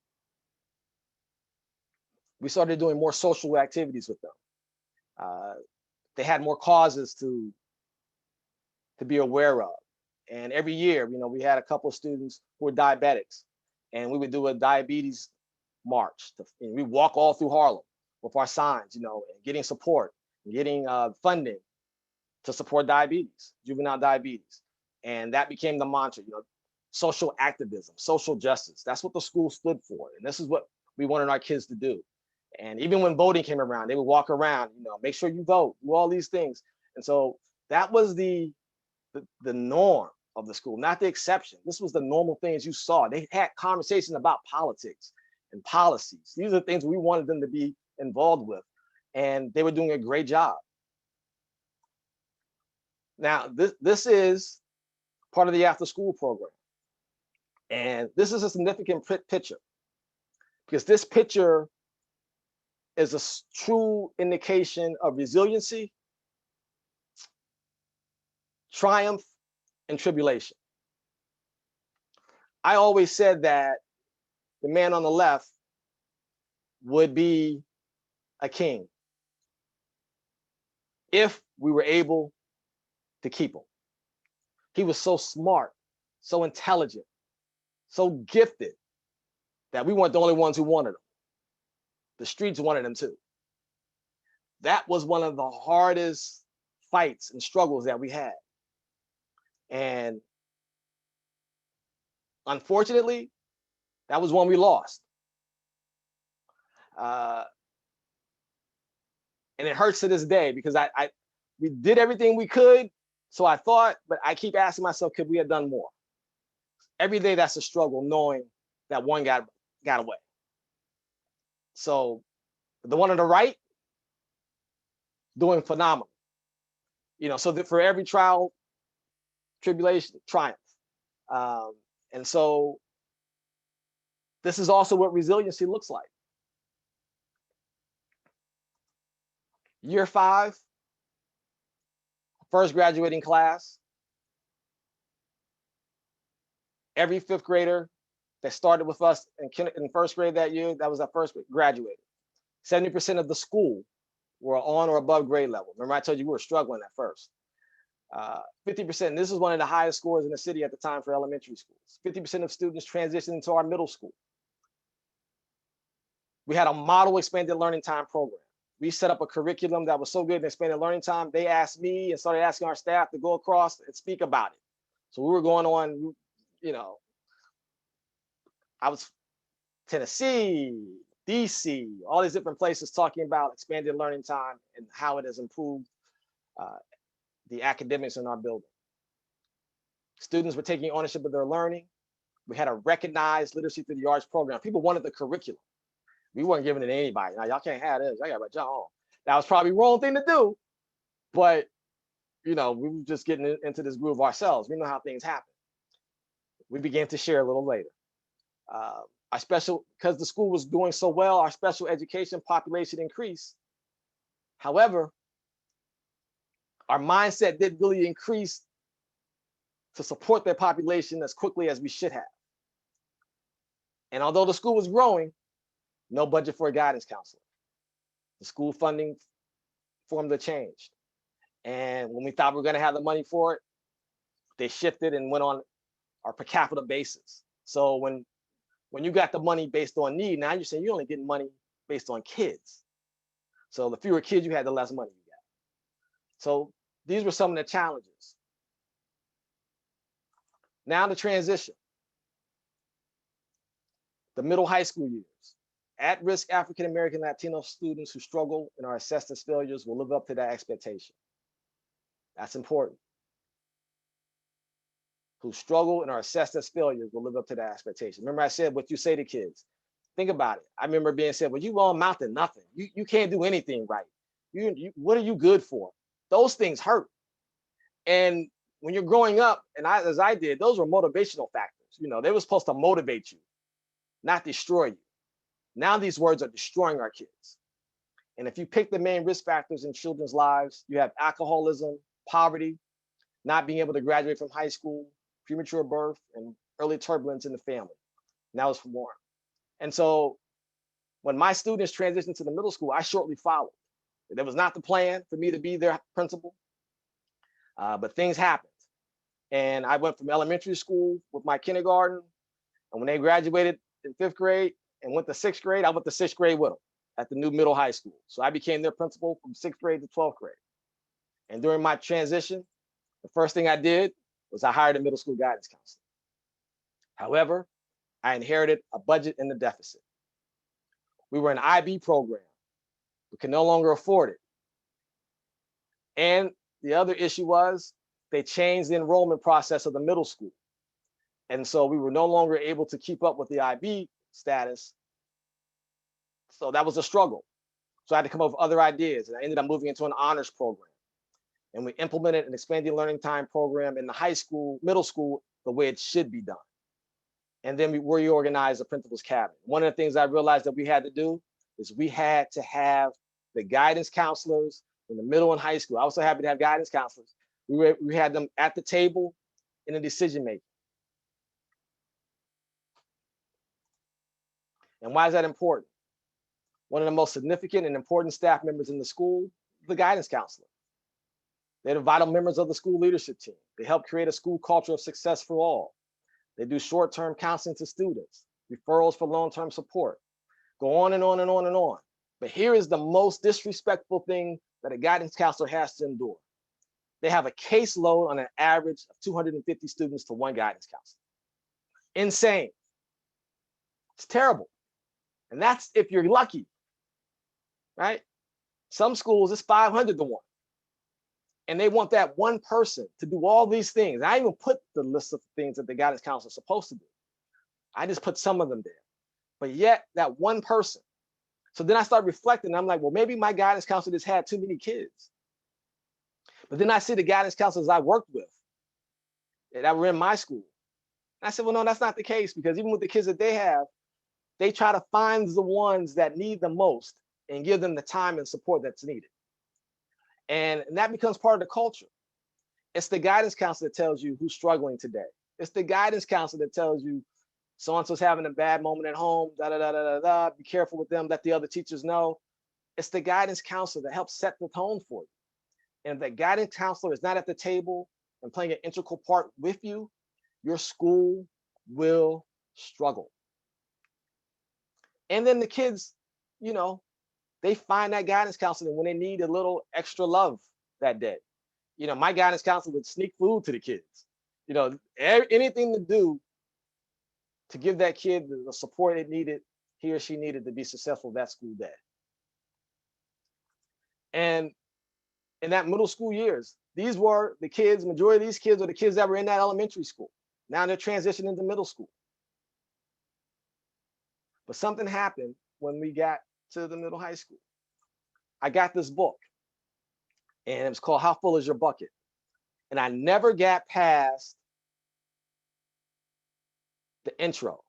we started doing more social activities with them. They had more causes to to be aware of. And every year, we had a couple of students who were diabetics, and we would do a diabetes march. And we walk all through Harlem with our signs, and getting support, and getting funding to support diabetes, juvenile diabetes. And that became the mantra, social activism, social justice. That's what the school stood for. And this is what we wanted our kids to do. And even when voting came around, they would walk around, make sure you vote, do all these things. And so that was the norm of the school, not the exception. This was the normal things you saw. They had conversations about politics and policies. These are things we wanted them to be involved with. And they were doing a great job. Now, this is part of the after school program. And this is a significant picture, because this picture is a true indication of resiliency, triumph, and tribulation. I always said that the man on the left would be a king if we were able to keep him. He was so smart, so intelligent, so gifted that we weren't the only ones who wanted him. The streets wanted him too. That was one of the hardest fights and struggles that we had. And unfortunately, that was one we lost. And it hurts to this day, because we did everything we could, so I thought, but I keep asking myself, could we have done more? Every day that's a struggle, knowing that one got away. So the one on the right, doing phenomenal. So that for every trial, tribulation, triumph. And so this is also what resiliency looks like. Year 5, first graduating class. Every 5th grader that started with us in first grade that year, that was our first graduated. 70% of the school were on or above grade level. Remember, I told you we were struggling at first. 50%, this is one of the highest scores in the city at the time for elementary schools. 50% of students transitioned into our middle school. We had a model expanded learning time program. We set up a curriculum that was so good in expanded learning time, they asked me and started asking our staff to go across and speak about it. So we were going on, I was Tennessee, DC, all these different places talking about expanded learning time and how it has improved the academics in our building. Students were taking ownership of their learning. We had a recognized literacy through the arts program. People wanted the curriculum. We weren't giving it to anybody. Now, y'all can't have this. I got to write y'all on. That was probably the wrong thing to do, but we were just getting into this groove ourselves. We know how things happen. We began to share a little later. Because the school was doing so well, our special education population increased. However, our mindset didn't really increase to support their population as quickly as we should have. And although the school was growing, no budget for a guidance counselor. The school funding formula changed. And when we thought we were going to have the money for it, they shifted and went on our per capita basis. So when you got the money based on need, now you're saying you're only getting money based on kids. So the fewer kids you had, the less money you got. So these were some of the challenges. Now the transition. The middle high school years. At-risk African-American Latino students who struggle and are assessed as failures will live up to that expectation. That's important. Who struggle and are assessed as failures will live up to that expectation. Remember I said what you say to kids. Think about it. I remember being said, well, you won't amount to nothing. You can't do anything right. What are you good for? Those things hurt. And when you're growing up, and as I did, those were motivational factors. They were supposed to motivate you, not destroy you. Now these words are destroying our kids. And if you pick the main risk factors in children's lives, you have alcoholism, poverty, not being able to graduate from high school, premature birth, and early turbulence in the family. And that was for more. And so when my students transitioned to the middle school, I shortly followed. That was not the plan for me to be their principal, but things happened. And I went from elementary school with my kindergarten. And when they graduated in 5th grade and went to 6th grade, I went to 6th grade with them at the new middle high school. So I became their principal from 6th grade to 12th grade. And during my transition, the first thing I did was I hired a middle school guidance counselor. However, I inherited a budget in the deficit. We were an IB program. We could no longer afford it. And the other issue was they changed the enrollment process of the middle school. And so we were no longer able to keep up with the IB status. So that was a struggle. So I had to come up with other ideas. And I ended up moving into an honors program. And we implemented an expanded learning time program in the high school, middle school, the way it should be done. And then we reorganized the principal's cabinet. One of the things I realized that we had to do is we had to have the guidance counselors in the middle and high school. I was so happy to have guidance counselors. We had them at the table in the decision making. And why is that important? One of the most significant and important staff members in the school, the guidance counselor. They're the vital members of the school leadership team. They help create a school culture of success for all. They do short-term counseling to students, referrals for long-term support. Go on and on and on and on. But here is the most disrespectful thing that a guidance counselor has to endure. They have a caseload on an average of 250 students to one guidance counselor. Insane. It's terrible. And that's if you're lucky, right? Some schools, it's 500 to 1. And they want that one person to do all these things. I even put the list of things that the guidance counselor is supposed to do. I just put some of them there. But yet that one person. So then I start reflecting. I'm like, well, maybe my guidance counselor just had too many kids. But then I see the guidance counselors I worked with that were in my school. And I said, well, no, that's not the case, because even with the kids that they have, they try to find the ones that need the most and give them the time and support that's needed. And that becomes part of the culture. It's the guidance counselor that tells you who's struggling today. It's the guidance counselor that tells you so-and-so's having a bad moment at home, da, da, da, da, da, da. Be careful with them, let the other teachers know. It's the guidance counselor that helps set the tone for you. And if the guidance counselor is not at the table and playing an integral part with you, your school will struggle. And then the kids, you know, they find that guidance counselor when they need a little extra love that day. You know, my guidance counselor would sneak food to the kids. You know, anything to do to give that kid the support it needed, he or she needed to be successful that school day. And in that middle school years, these were the kids, majority of these kids were the kids that were in that elementary school. Now they're transitioning to middle school. But something happened when we got to the middle high school. I got this book, and it was called How Full Is Your Bucket? And I never got past the intro,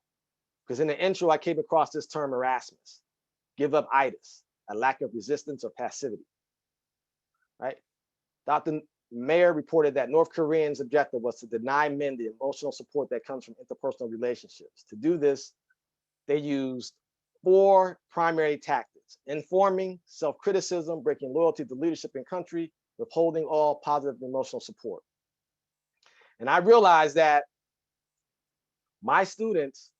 because in the intro, I came across this term Erasmus, give up itis, a lack of resistance or passivity, right? Dr. Mayer reported that North Koreans' objective was to deny men the emotional support that comes from interpersonal relationships. To do this, they used 4 primary tactics: informing, self-criticism, breaking loyalty to leadership and country, withholding all positive emotional support. And I realized that my students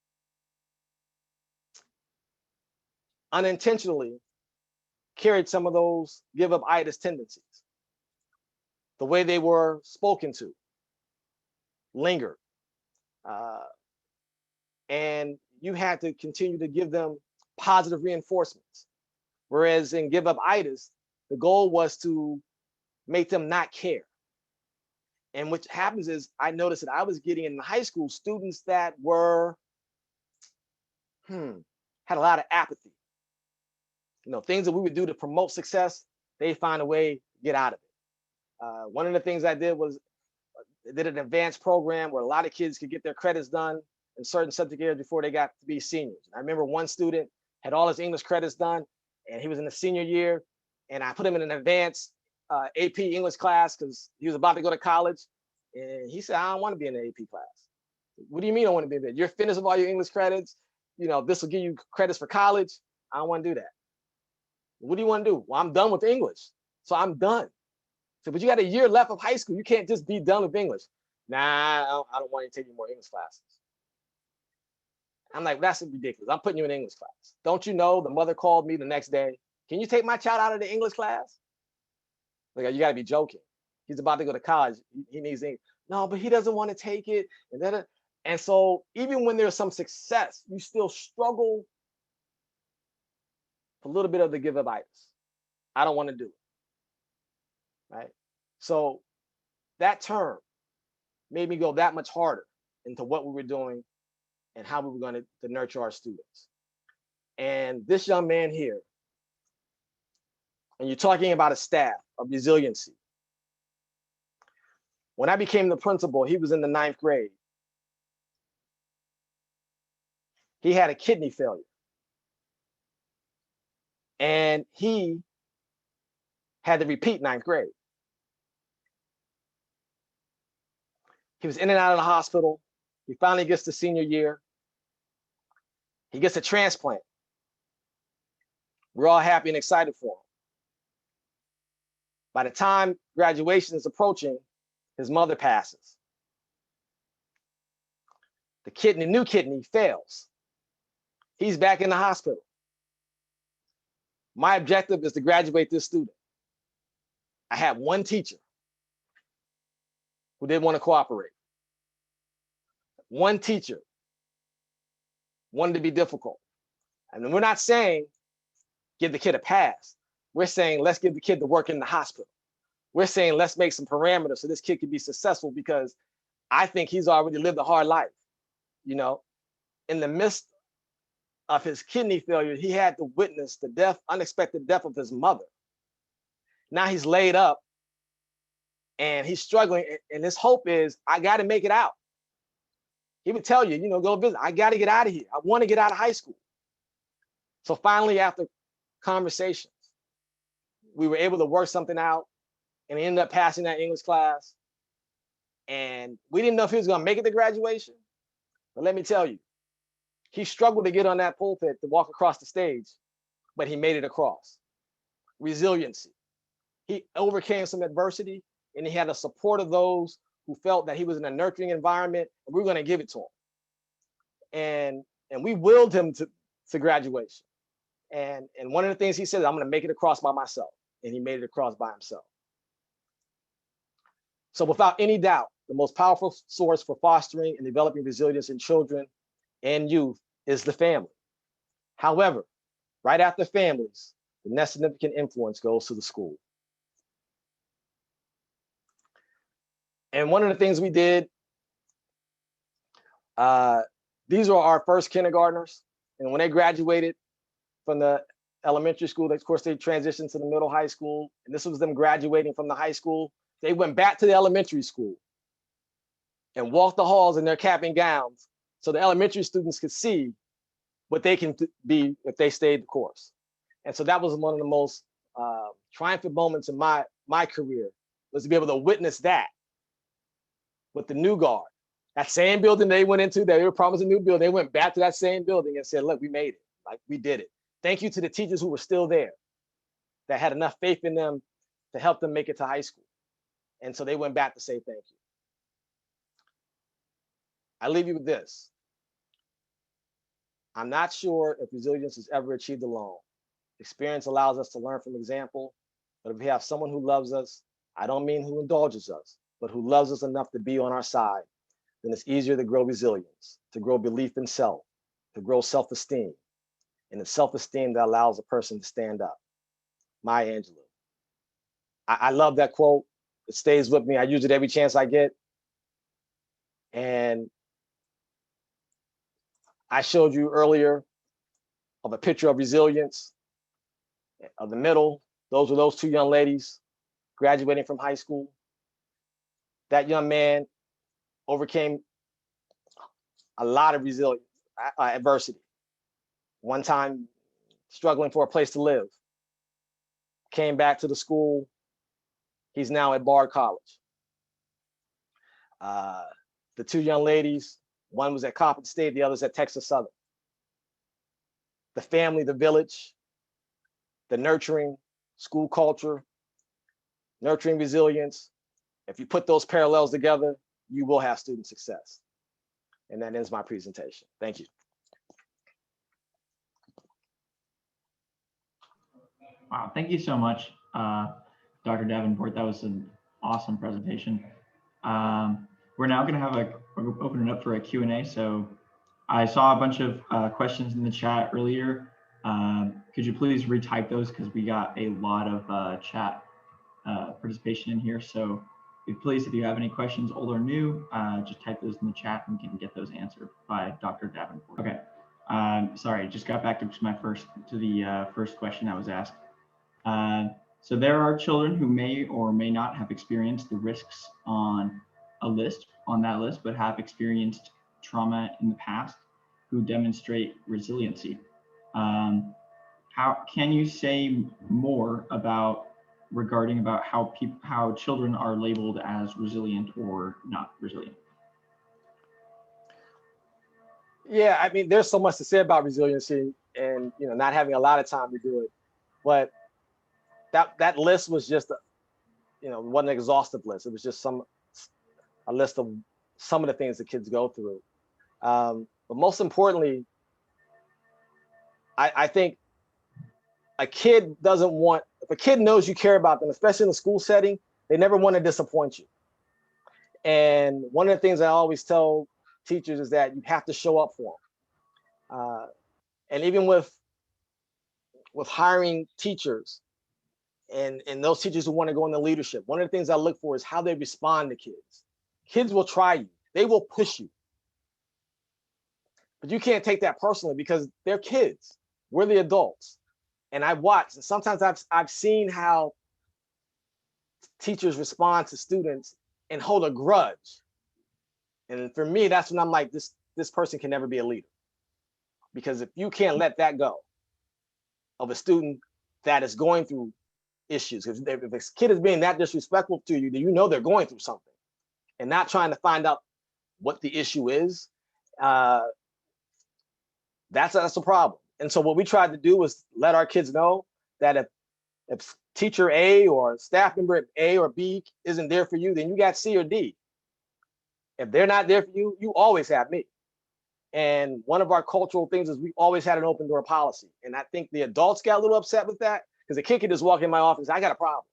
unintentionally carried some of those give up itis tendencies. The way they were spoken to lingered. And you had to continue to give them positive reinforcements. Whereas in give up itis, the goal was to make them not care. And what happens is I noticed that I was getting in high school students that were, had a lot of apathy. You know, things that we would do to promote success, they find a way to get out of it. One of the things I did was I did an advanced program where a lot of kids could get their credits done in certain subject areas before they got to be seniors. I remember one student had all his English credits done, and he was in the senior year, and I put him in an advanced AP English class because he was about to go to college. And he said, I don't want to be in the AP class. What do you mean I don't want to be in there? You're finished with all your English credits. You know, this will give you credits for college. I don't want to do that. What do you want to do? Well, I'm done with English. So I'm done. So, but you got a year left of high school. You can't just be done with English. Nah, I don't want you to take any more English classes. I'm like, that's ridiculous. I'm putting you in English class. Don't you know the mother called me the next day? Can you take my child out of the English class? Like, you got to be joking. He's about to go to college. He needs English. No, but he doesn't want to take it. And so even when there's some success, you still struggle for a little bit of the give-up-itis. I don't want to do it. Right? So that term made me go that much harder into what we were doing and how we were going to nurture our students. And this young man here, and you're talking about a staff of resiliency. When I became the principal, he was in the 9th grade. He had a kidney failure. And he had to repeat 9th grade. He was in and out of the hospital. He finally gets to senior year. He gets a transplant. We're all happy and excited for him. By the time graduation is approaching, his mother passes. The new kidney fails. He's back in the hospital. My objective is to graduate this student. I had one teacher who didn't want to cooperate. One teacher wanted to be difficult. And we're not saying give the kid a pass. We're saying let's give the kid to work in the hospital. We're saying let's make some parameters so this kid can be successful, because I think he's already lived a hard life. You know, in the midst of his kidney failure, he had to witness the unexpected death of his mother. Now he's laid up and he's struggling, and his hope is, I got to make it out. He would tell you, go visit. I got to get out of here. I want to get out of high school. So finally, after conversations, we were able to work something out, and he ended up passing that English class. And we didn't know if he was going to make it to graduation, but let me tell you, he struggled to get on that pulpit to walk across the stage, but he made it across. Resiliency. He overcame some adversity, and he had the support of those who felt that he was in a nurturing environment, and we were going to give it to him. And we willed him to graduation. And one of the things he said is, I'm going to make it across by myself. And he made it across by himself. So without any doubt, the most powerful source for fostering and developing resilience in children and youth is the family. However, right after families, the next significant influence goes to the school. And one of the things we did, these were our first kindergartners. And when they graduated from the elementary school, of course, they transitioned to the middle high school. And this was them graduating from the high school. They went back to the elementary school and walked the halls in their cap and gowns so the elementary students could see what they can be if they stayed the course. And so that was one of the most triumphant moments in my career, was to be able to witness that with the new guard. That same building they went into, they were promised a new building, they went back to that same building and said, look, we made it. Like, we did it. Thank you to the teachers who were still there, that had enough faith in them to help them make it to high school. And so they went back to say thank you. I leave you with this. I'm not sure if resilience is ever achieved alone. Experience allows us to learn from example, but if we have someone who loves us, I don't mean who indulges us, but who loves us enough to be on our side, then it's easier to grow resilience, to grow belief in self, to grow self-esteem, and it's self-esteem that allows a person to stand up. Maya Angelou. I love that quote. It stays with me. I use it every chance I get. And I showed you earlier of a picture of resilience. Of the middle, those were those two young ladies graduating from high school. That young man overcame a lot of resilience, adversity. One time, struggling for a place to live. Came back to the school. He's now at Bard College. The two young ladies, one was at Coppin State, the other's at Texas Southern. The family, the village, the nurturing, school culture, nurturing resilience. If you put those parallels together, you will have student success. And that ends my presentation. Thank you. Wow, thank you so much, Dr. Davenport. That was an awesome presentation. We're now going to have open it up for a Q&A. So I saw a bunch of questions in the chat earlier. Could you please retype those, because we got a lot of chat participation in here. So please, if you have any questions, old or new, just type those in the chat and we can get those answered by Dr. Davenport. Okay, sorry, just got back to the first question that was asked. So there are children who may or may not have experienced the risks on that list, but have experienced trauma in the past who demonstrate resiliency. How can you say more regarding how children are labeled as resilient or not resilient? Yeah, I mean, there's so much to say about resiliency, and not having a lot of time to do it, but that list was just wasn't an exhaustive list. It was just a list of some of the things that kids go through. But most importantly, I think a kid doesn't want, if a kid knows you care about them, especially in a school setting, they never want to disappoint you. And one of the things I always tell teachers is that you have to show up for them. And even with hiring teachers and those teachers who want to go into leadership, one of the things I look for is how they respond to kids. Kids will try you. They will push you. But you can't take that personally because they're kids. We're the adults. And I watch, and sometimes I've seen how teachers respond to students and hold a grudge. And for me, that's when I'm like, this person can never be a leader. Because if you can't let that go of a student that is going through issues, if a kid is being that disrespectful to you, then you know they're going through something, and not trying to find out what the issue is, that's a problem. And so what we tried to do was let our kids know that if teacher A or staff member A or B isn't there for you, then you got C or D. If they're not there for you, you always have me. And one of our cultural things is we always had an open door policy. And I think the adults got a little upset with that, because the kid could just walk in my office, I got a problem.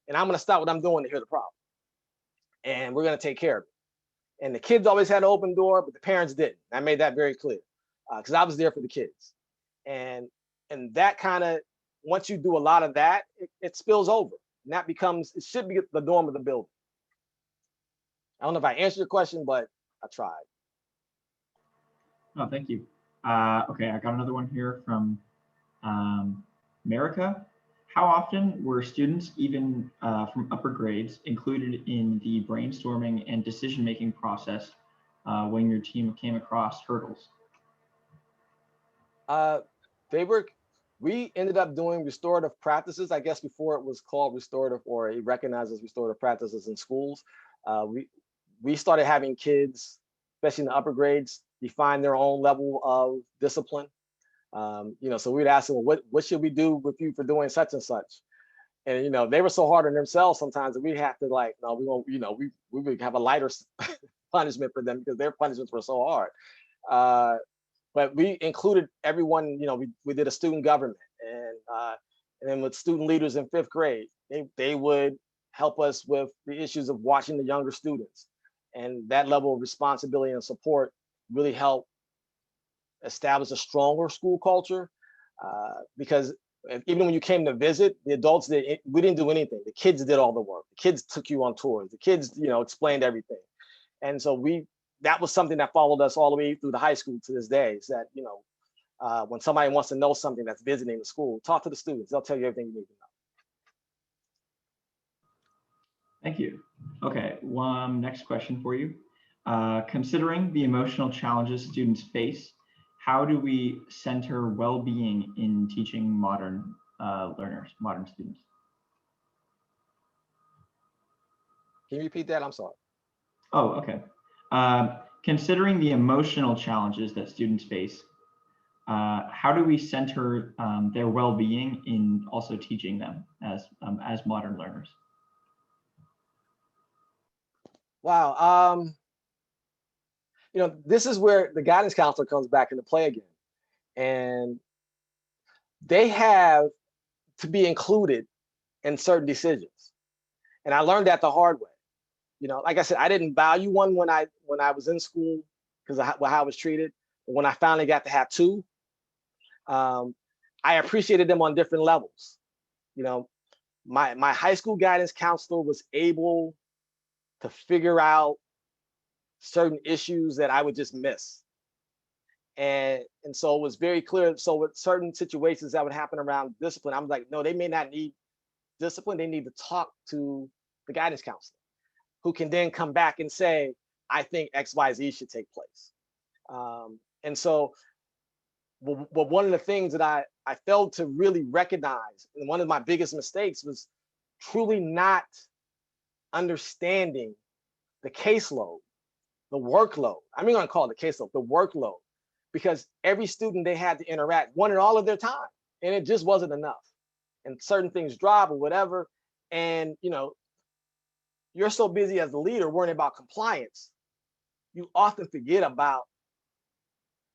And I'm going to stop what I'm doing to hear the problem. And we're going to take care of it. And the kids always had an open door, but the parents didn't. I made that very clear, because I was there for the kids. And that kind of, once you do a lot of that, it spills over. And that it should be the norm of the building. I don't know if I answered your question, but I tried. No, thank you. Okay, I got another one here from America. How often were students, even from upper grades, included in the brainstorming and decision-making process when your team came across hurdles? We ended up doing restorative practices, I guess before it was called restorative or it recognized as restorative practices in schools. We started having kids, especially in the upper grades, define their own level of discipline. So we'd ask them, what should we do with you for doing such and such? And they were so hard on themselves sometimes that we have to no, we won't, we would have a lighter punishment for them because their punishments were so hard. But we included everyone. We did a student government, and then with student leaders in 5th grade, they would help us with the issues of watching the younger students, and that level of responsibility and support really helped establish a stronger school culture. Because even when you came to visit, the adults we didn't do anything. The kids did all the work. The kids took you on tours. The kids, explained everything, and so that was something that followed us all the way through the high school to this day. Is that when somebody wants to know something that's visiting the school, talk to the students. They'll tell you everything you need to know. Thank you. Okay, one next question for you. Considering the emotional challenges students face, how do we center well-being in teaching modern learners, modern students? Can you repeat that? I'm sorry. Oh, okay. Considering the emotional challenges that students face, how do we center their well-being in also teaching them as modern learners? Wow. This is where the guidance counselor comes back into play again. And they have to be included in certain decisions. And I learned that the hard way. Like I said, I didn't value one when I was in school because of how I was treated. But when I finally got to have two, I appreciated them on different levels. My high school guidance counselor was able to figure out certain issues that I would just miss. And so it was very clear. So with certain situations that would happen around discipline, I'm like, no, they may not need discipline. They need to talk to the guidance counselor, who can then come back and say, I think X, Y, Z should take place. And so, but one of the things that I failed to really recognize, and one of my biggest mistakes, was truly not understanding the caseload, the workload. I'm not gonna call it the caseload, the workload, because every student they had to interact wanted all of their time, and it just wasn't enough. And certain things drop or whatever, and you're so busy as the leader worrying about compliance, you often forget about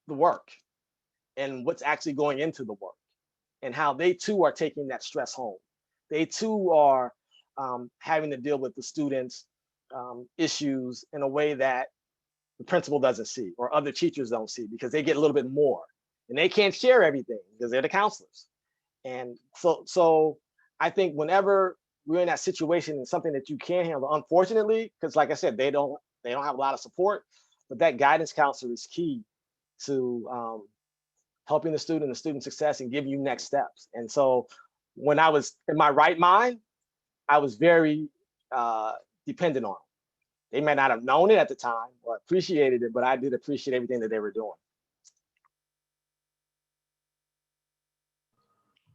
the work and what's actually going into the work, and how they too are taking that stress home. They too are having to deal with the students' issues in a way that the principal doesn't see or other teachers don't see, because they get a little bit more and they can't share everything because they're the counselors. And so I think whenever we're in that situation and something that you can't handle, unfortunately, because like I said, they don't have a lot of support, but that guidance counselor is key to helping the student success and giving you next steps. And so when I was in my right mind, I was very dependent on them. They may not have known it at the time or appreciated it, but I did appreciate everything that they were doing.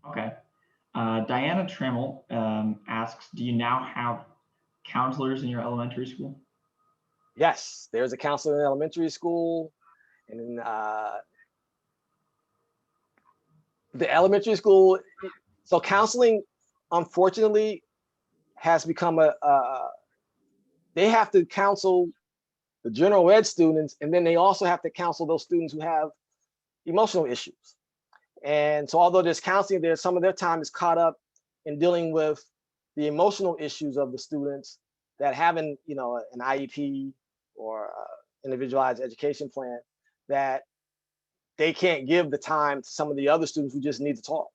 Okay. Diana Trammell asks, do you now have counselors in your elementary school? Yes, there's a counselor in elementary school. And the elementary school, so counseling, unfortunately, has become they have to counsel the general ed students, and then they also have to counsel those students who have emotional issues. And so although there's counseling there, some of their time is caught up in dealing with the emotional issues of the students that have an IEP or individualized education plan, that they can't give the time to some of the other students who just need to talk.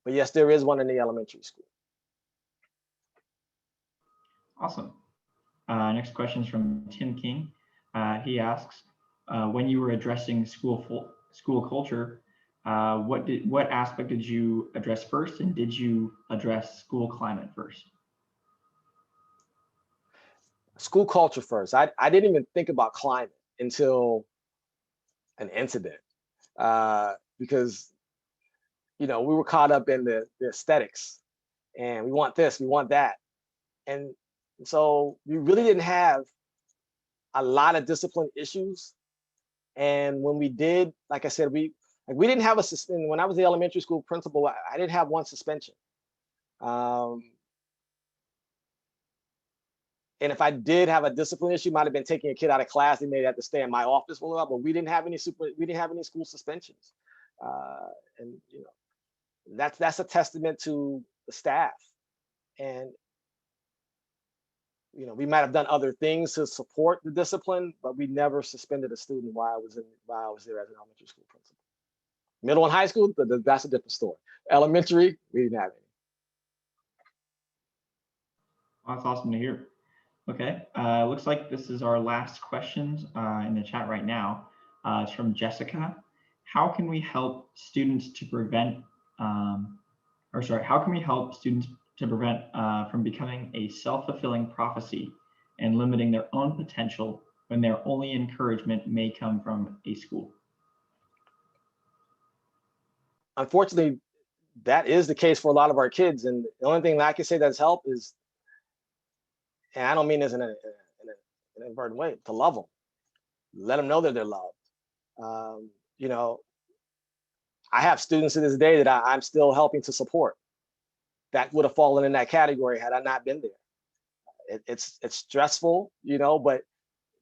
But yes, there is one in the elementary school. Awesome. Next question is from Tim King. He asks, when you were addressing school culture, what aspect did you address first, and did you address school climate first? School culture first. I didn't even think about climate until an incident, because we were caught up in the aesthetics, and we want this, we want that, and so we really didn't have a lot of discipline issues. And when we did, like I said, we didn't have a suspension. When I was the elementary school principal, I didn't have one suspension. And if I did have a discipline issue, might have been taking a kid out of class. They may have to stay in my office for a while, but we didn't have any school suspensions. And that's a testament to the staff. And we might have done other things to support the discipline, but we never suspended a student while I was there as an elementary school principal. Middle and high school, that's a different story. Elementary, we didn't have any. Well, that's awesome to hear. Okay, looks like this is our last questions in the chat right now. It's from Jessica. How can we help students to prevent, how can we help students to prevent from becoming a self-fulfilling prophecy and limiting their own potential when their only encouragement may come from a school? Unfortunately, that is the case for a lot of our kids. And the only thing that I can say that's helped is, and I don't mean this in an inverted way, to love them. Let them know that they're loved. I have students to this day that I'm still helping to support that would have fallen in that category had I not been there. it's stressful, but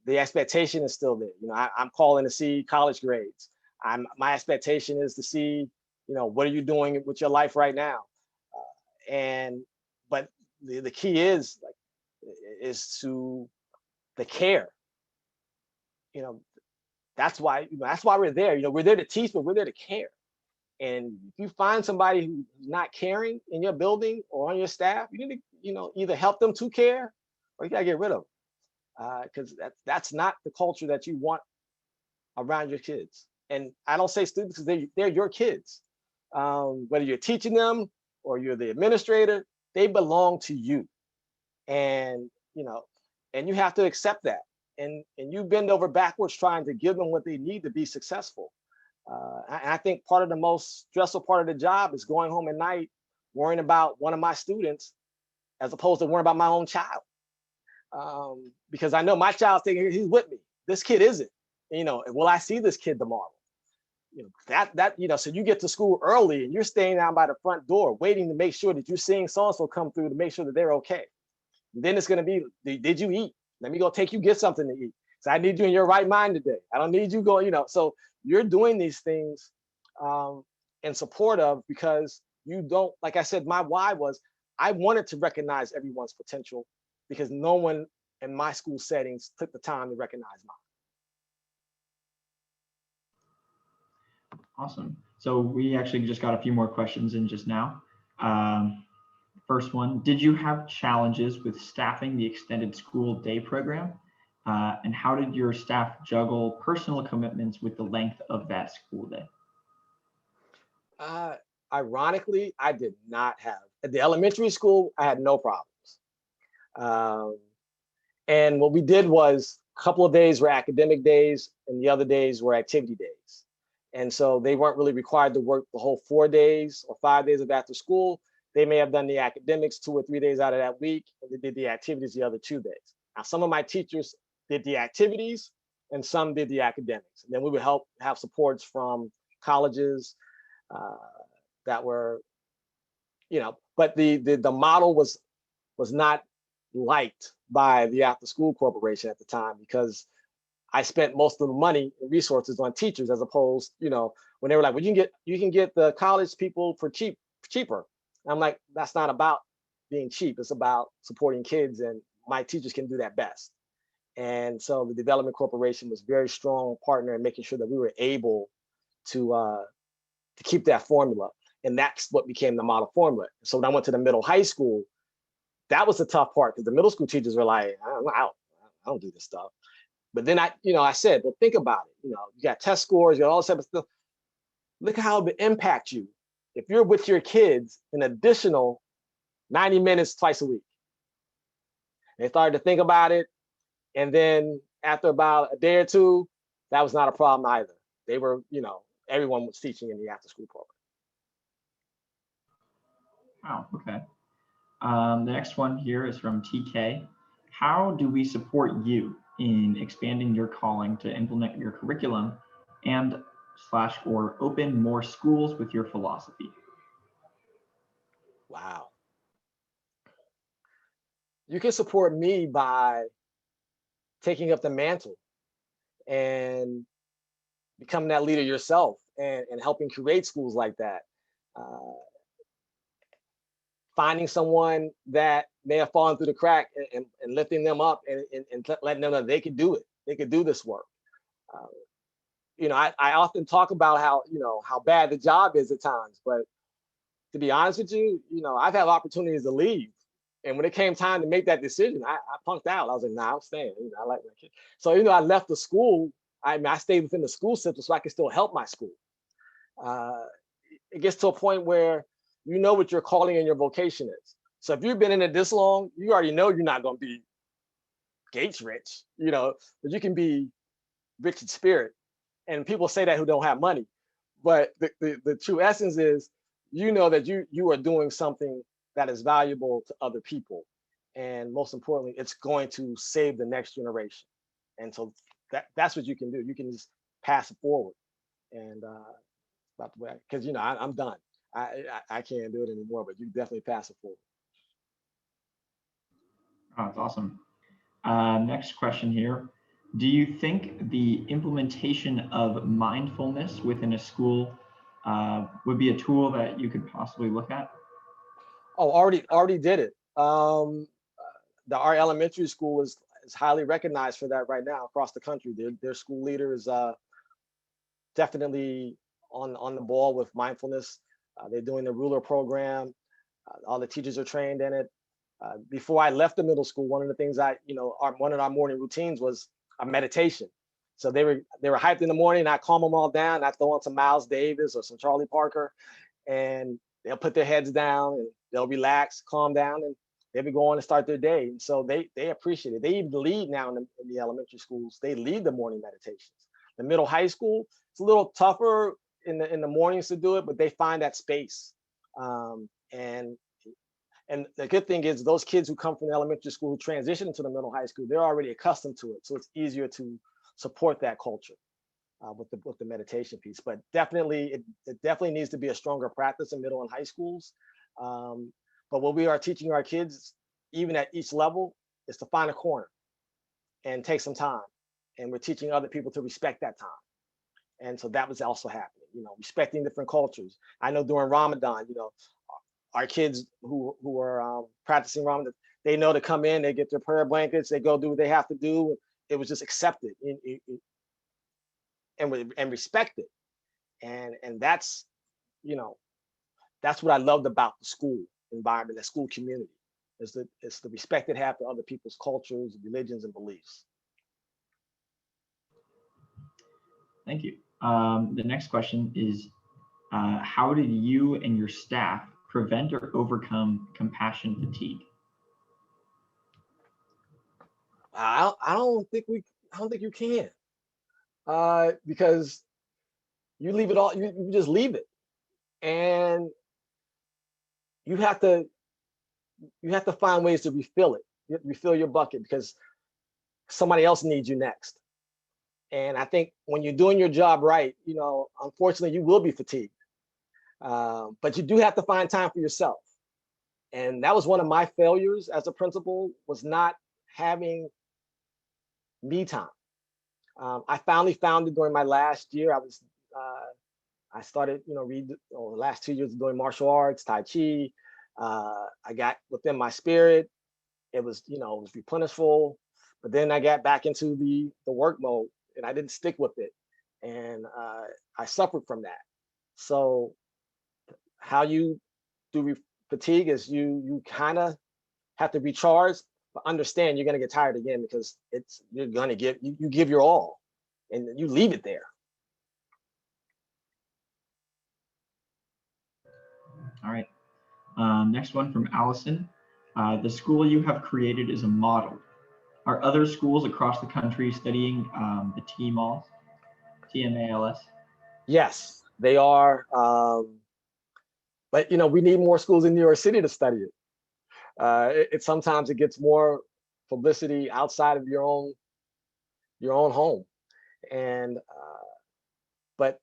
the expectation is still there. I'm calling to see college grades. My expectation is to see, what are you doing with your life right now? And but the key is to the care. That's why we're there. We're there to teach, but we're there to care. And if you find somebody who's not caring in your building or on your staff, you need to, either help them to care, or you gotta get rid of them, because that's not the culture that you want around your kids. And I don't say students because they're your kids. Whether you're teaching them or you're the administrator, they belong to you, and and you have to accept that. And you bend over backwards trying to give them what they need to be successful. And I think part of the most stressful part of the job is going home at night worrying about one of my students as opposed to worrying about my own child. Because I know my child's thinking he's with me. This kid isn't. Will I see this kid tomorrow? So you get to school early and you're staying down by the front door waiting to make sure that you're seeing so-and-so come through to make sure that they're okay. And then it's going to be, did you eat? Let me go take you get something to eat. So I need you in your right mind today. I don't need you going, so you're doing these things in support of, because you don't, like I said, my why was I wanted to recognize everyone's potential because no one in my school settings took the time to recognize mine. Awesome. So we actually just got a few more questions in just now. First one, did you have challenges with staffing the extended school day program? And how did your staff juggle personal commitments with the length of that school day? Ironically, I did not have. At the elementary school, I had no problems. And what we did was a couple of days were academic days and the other days were activity days. And so they weren't really required to work the whole 4 days or 5 days of after school. They may have done the academics 2 or 3 days out of that week, and they did the activities the other 2 days. Now, some of my teachers did the activities and some did the academics. And then we would have supports from colleges that were, but the model was not liked by the after school corporation at the time, because I spent most of the money and resources on teachers, as opposed, when they were like, well, you can get the college people for cheaper. And I'm like, that's not about being cheap. It's about supporting kids, and my teachers can do that best. And so the development corporation was very strong partner in making sure that we were able to keep that formula. And that's what became the model formula. So when I went to the middle high school, that was the tough part, because the middle school teachers were like, I don't do this stuff. But then I said, well, think about it. You got test scores, you got all this type of stuff. Look how it would impact you if you're with your kids an additional 90 minutes twice a week. They started to think about it. And then after about a day or two, that was not a problem either. They were, everyone was teaching in the after school program. Wow, okay. The next one here is from TK. How do we support you in expanding your calling to implement your curriculum or open more schools with your philosophy? Wow. You can support me by taking up the mantle and becoming that leader yourself, and helping create schools like that. Finding someone that may have fallen through the crack, and lifting them up, and letting them know they can do it. They could do this work. I often talk about how bad the job is at times, but to be honest with you, I've had opportunities to leave. And when it came time to make that decision, I punked out. I was like, nah, I'm staying. I like my kid. So, I left the school. I stayed within the school system so I could still help my school. It gets to a point where you know what your calling and your vocation is. So if you've been in it this long, you already know you're not going to be Gates rich, but you can be rich in spirit. And people say that who don't have money. But the true essence is, that you are doing something that is valuable to other people. And most importantly, it's going to save the next generation. And so that's what you can do. You can just pass it forward. And about the way, because I'm done. I can't do it anymore, but you definitely pass it forward. Oh, that's awesome. Next question here. Do you think the implementation of mindfulness within a school would be a tool that you could possibly look at? Oh, already did it. Our elementary school is highly recognized for that right now across the country. Their school leader is definitely on the ball with mindfulness. They're doing the ruler program. All the teachers are trained in it. Before I left the middle school, one of the things one of our morning routines was a meditation. So they were hyped in the morning. I calm them all down. I throw on some Miles Davis or some Charlie Parker, and they'll put their heads down and they'll relax, calm down, and they'll be going to start their day. And so they appreciate it. They even lead now in the elementary schools. They lead the morning meditations. The middle high school, it's a little tougher in the mornings to do it, but they find that space. And the good thing is those kids who come from the elementary school who transition to the middle high school, they're already accustomed to it. So it's easier to support that culture with the meditation piece. But definitely, it definitely needs to be a stronger practice in middle and high schools. But what we are teaching our kids, even at each level, is to find a corner and take some time. And we're teaching other people to respect that time. And so that was also happening, respecting different cultures. I know during Ramadan, our kids who are practicing Ramadan, they know to come in, they get their prayer blankets, they go do what they have to do. It was just accepted and respected. And that's, that's what I loved about the school environment, the school community, is it's the respect they have for other people's cultures, religions, and beliefs. Thank you. The next question is, how did you and your staff prevent or overcome compassion fatigue? I don't think you can, because you leave it all. You just leave it, and you have to find ways to refill it. Refill your bucket because somebody else needs you next. And I think when you're doing your job right, unfortunately, you will be fatigued, but you do have to find time for yourself. And that was one of my failures as a principal, was not having me time. I finally found it during my last year. I started, the last 2 years doing martial arts, Tai Chi. I got within my spirit. It was, it was replenishful. But then I got back into the work mode, and I didn't stick with it. And I suffered from that. So how you do fatigue is you kind of have to recharge, but understand you're going to get tired again, because you're going to you give your all and you leave it there. All right. Next one from Allison. The school you have created is a model. Are other schools across the country studying the TMALS? Yes, they are. But we need more schools in New York City to study it. Sometimes it gets more publicity outside of your own home, and but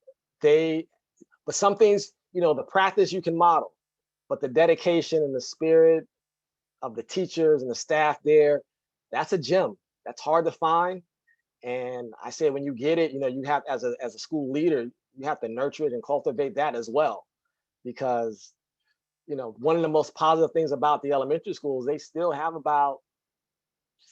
some things, the practice you can model, but the dedication and the spirit of the teachers and the staff there, that's a gem. That's hard to find. And I say, when you get it, you have, as a school leader, you have to nurture it and cultivate that as well. Because, one of the most positive things about the elementary schools, they still have about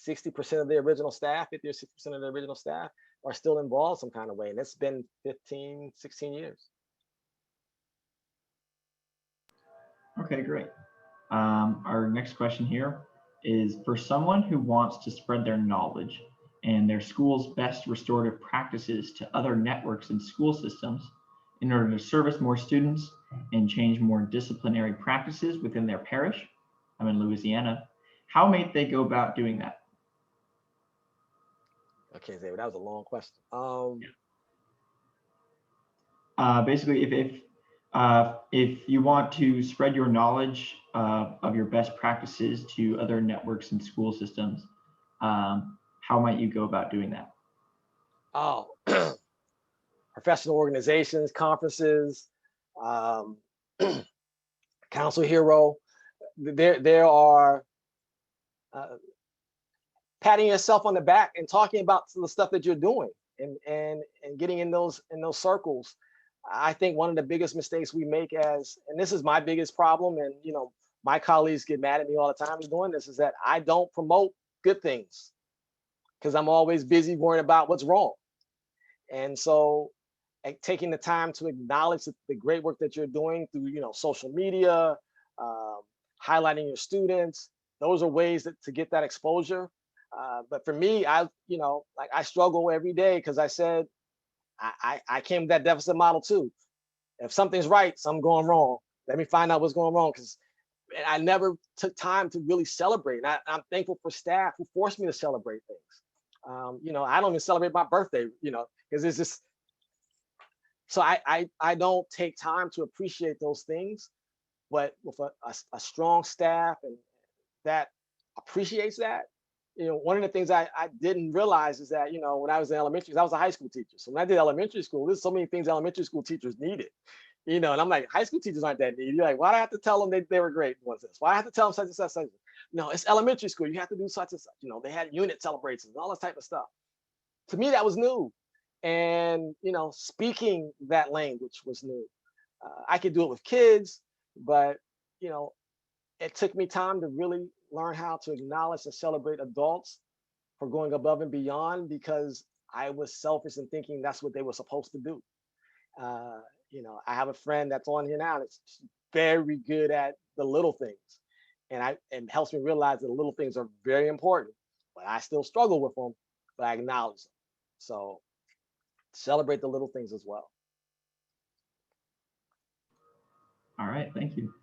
60% of the original staff, 50 or 60% of the original staff are still involved some kind of way. And it's been 15, 16 years. Okay, great. Our next question here is, for someone who wants to spread their knowledge and their school's best restorative practices to other networks and school systems in order to service more students and change more disciplinary practices within their parish, I'm in Louisiana, how might they go about doing that? Okay, David, that was a long question. Basically, if you want to spread your knowledge of your best practices to other networks and school systems, how might you go about doing that? Oh, professional organizations, conferences, CounselHero. There are patting yourself on the back and talking about the stuff that you're doing and getting in those circles. I think one of the biggest mistakes we make and this is my biggest problem, and my colleagues get mad at me all the time for doing this, is that I don't promote good things because I'm always busy worrying about what's wrong. And so taking the time to acknowledge the great work that you're doing through social media, um, highlighting your students, those are ways to get that exposure. But for me, I struggle every day because I said I came with that deficit model too. If something's right, something's going wrong. Let me find out what's going wrong, because I never took time to really celebrate. And I'm thankful for staff who forced me to celebrate things. I don't even celebrate my birthday, because it's just, so I don't take time to appreciate those things. But with a strong staff and that appreciates that, one of the things I didn't realize is that, when I was in elementary, 'cause I was a high school teacher. So when I did elementary school, there's so many things elementary school teachers needed, and I'm like, high school teachers aren't that needy. You're like, why do I have to tell them they were great? What's this? Why do I have to tell them such and such, such? No, it's elementary school. You have to do such and such. They had unit celebrations and all this type of stuff. To me, that was new. And, speaking that language was new. I could do it with kids, but, it took me time to really learn how to acknowledge and celebrate adults for going above and beyond, because I was selfish in thinking that's what they were supposed to do. Uh, I have a friend that's on here now that's very good at the little things, and helps me realize that the little things are very important, but I still struggle with them, but I acknowledge them. So celebrate the little things as well. All right, thank you.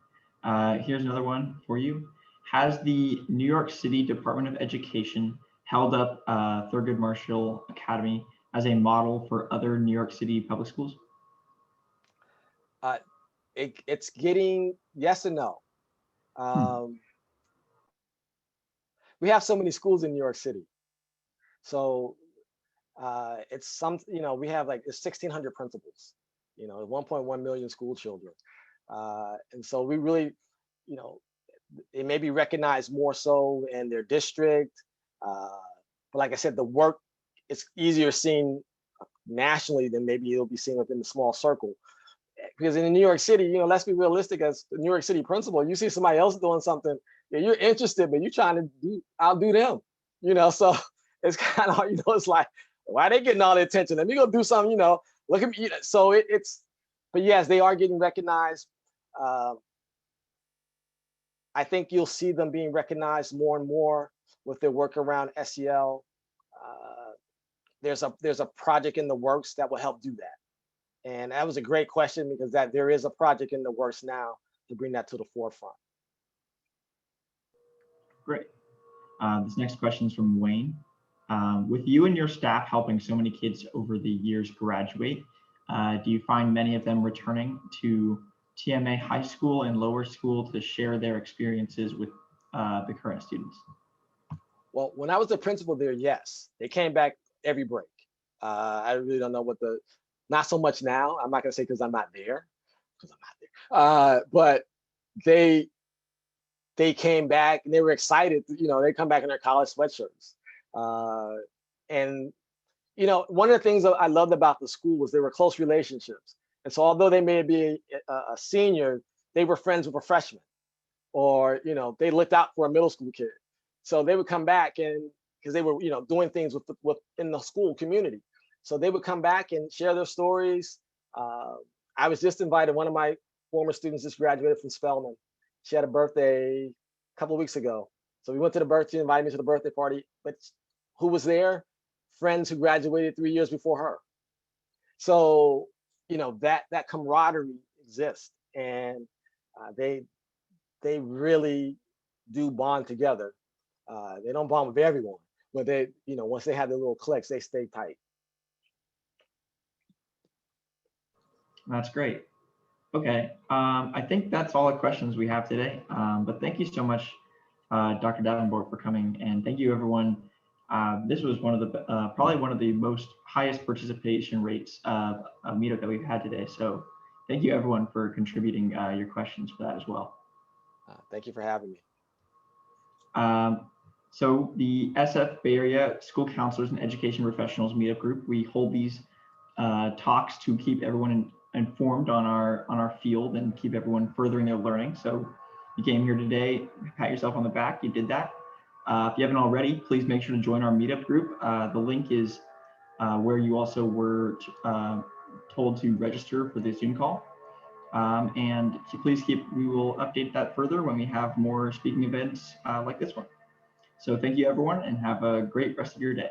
Here's another one for you. Has the New York City Department of Education held up Thurgood Marshall Academy as a model for other New York City public schools? It's getting yes and no. Um, we have so many schools in New York City. So it's we have like it's 1,600 principals, 1.1 million school children. And so we really, it may be recognized more so in their district. But like I said, the work is easier seen nationally than maybe it'll be seen within the small circle. Because in New York City, let's be realistic, as the New York City principal, you see somebody else doing something, you're interested, but you're trying to outdo them, so it's kind of, it's like, why are they getting all the attention? Let me go do something, look at me. So but yes, they are getting recognized. I think you'll see them being recognized more and more with their work around SEL. There's a project in the works that will help do that. And that was a great question, because there is a project in the works now to bring that to the forefront. Great. This next question is from Wayne. With you and your staff helping so many kids over the years graduate, do you find many of them returning to TMA high school and lower school to share their experiences with the current students? Well, when I was the principal there, yes, they came back every break. I really don't know not so much now. I'm not gonna say because I'm not there, but they came back and they were excited. They come back in their college sweatshirts. And one of the things that I loved about the school was there were close relationships. And so although they may be a senior, they were friends with a freshman, or they looked out for a middle school kid. So they would come back, and because they were doing things within the school community. So they would come back and share their stories. I was just invited. One of my former students just graduated from Spelman. She had a birthday a couple of weeks ago. So we went to the birthday, invited me to the birthday party. But who was there? Friends who graduated 3 years before her. So, that camaraderie exists, and they really do bond together. They don't bond with everyone, but they, once they have their little cliques, they stay tight. That's great. Okay, I think that's all the questions we have today. But thank you so much, Dr. Davenport, for coming, and thank you, everyone. This was one of the probably one of the most highest participation rates of a meetup that we've had today. So thank you, everyone, for contributing your questions for that as well. Thank you for having me. So the SF Bay Area School Counselors and Education Professionals Meetup Group, we hold these talks to keep everyone informed on our field and keep everyone furthering their learning. So you came here today, pat yourself on the back, you did that. If you haven't already, please make sure to join our meetup group. The link is where you also were told to register for the Zoom call. And please we will update that further when we have more speaking events like this one. So thank you everyone and have a great rest of your day.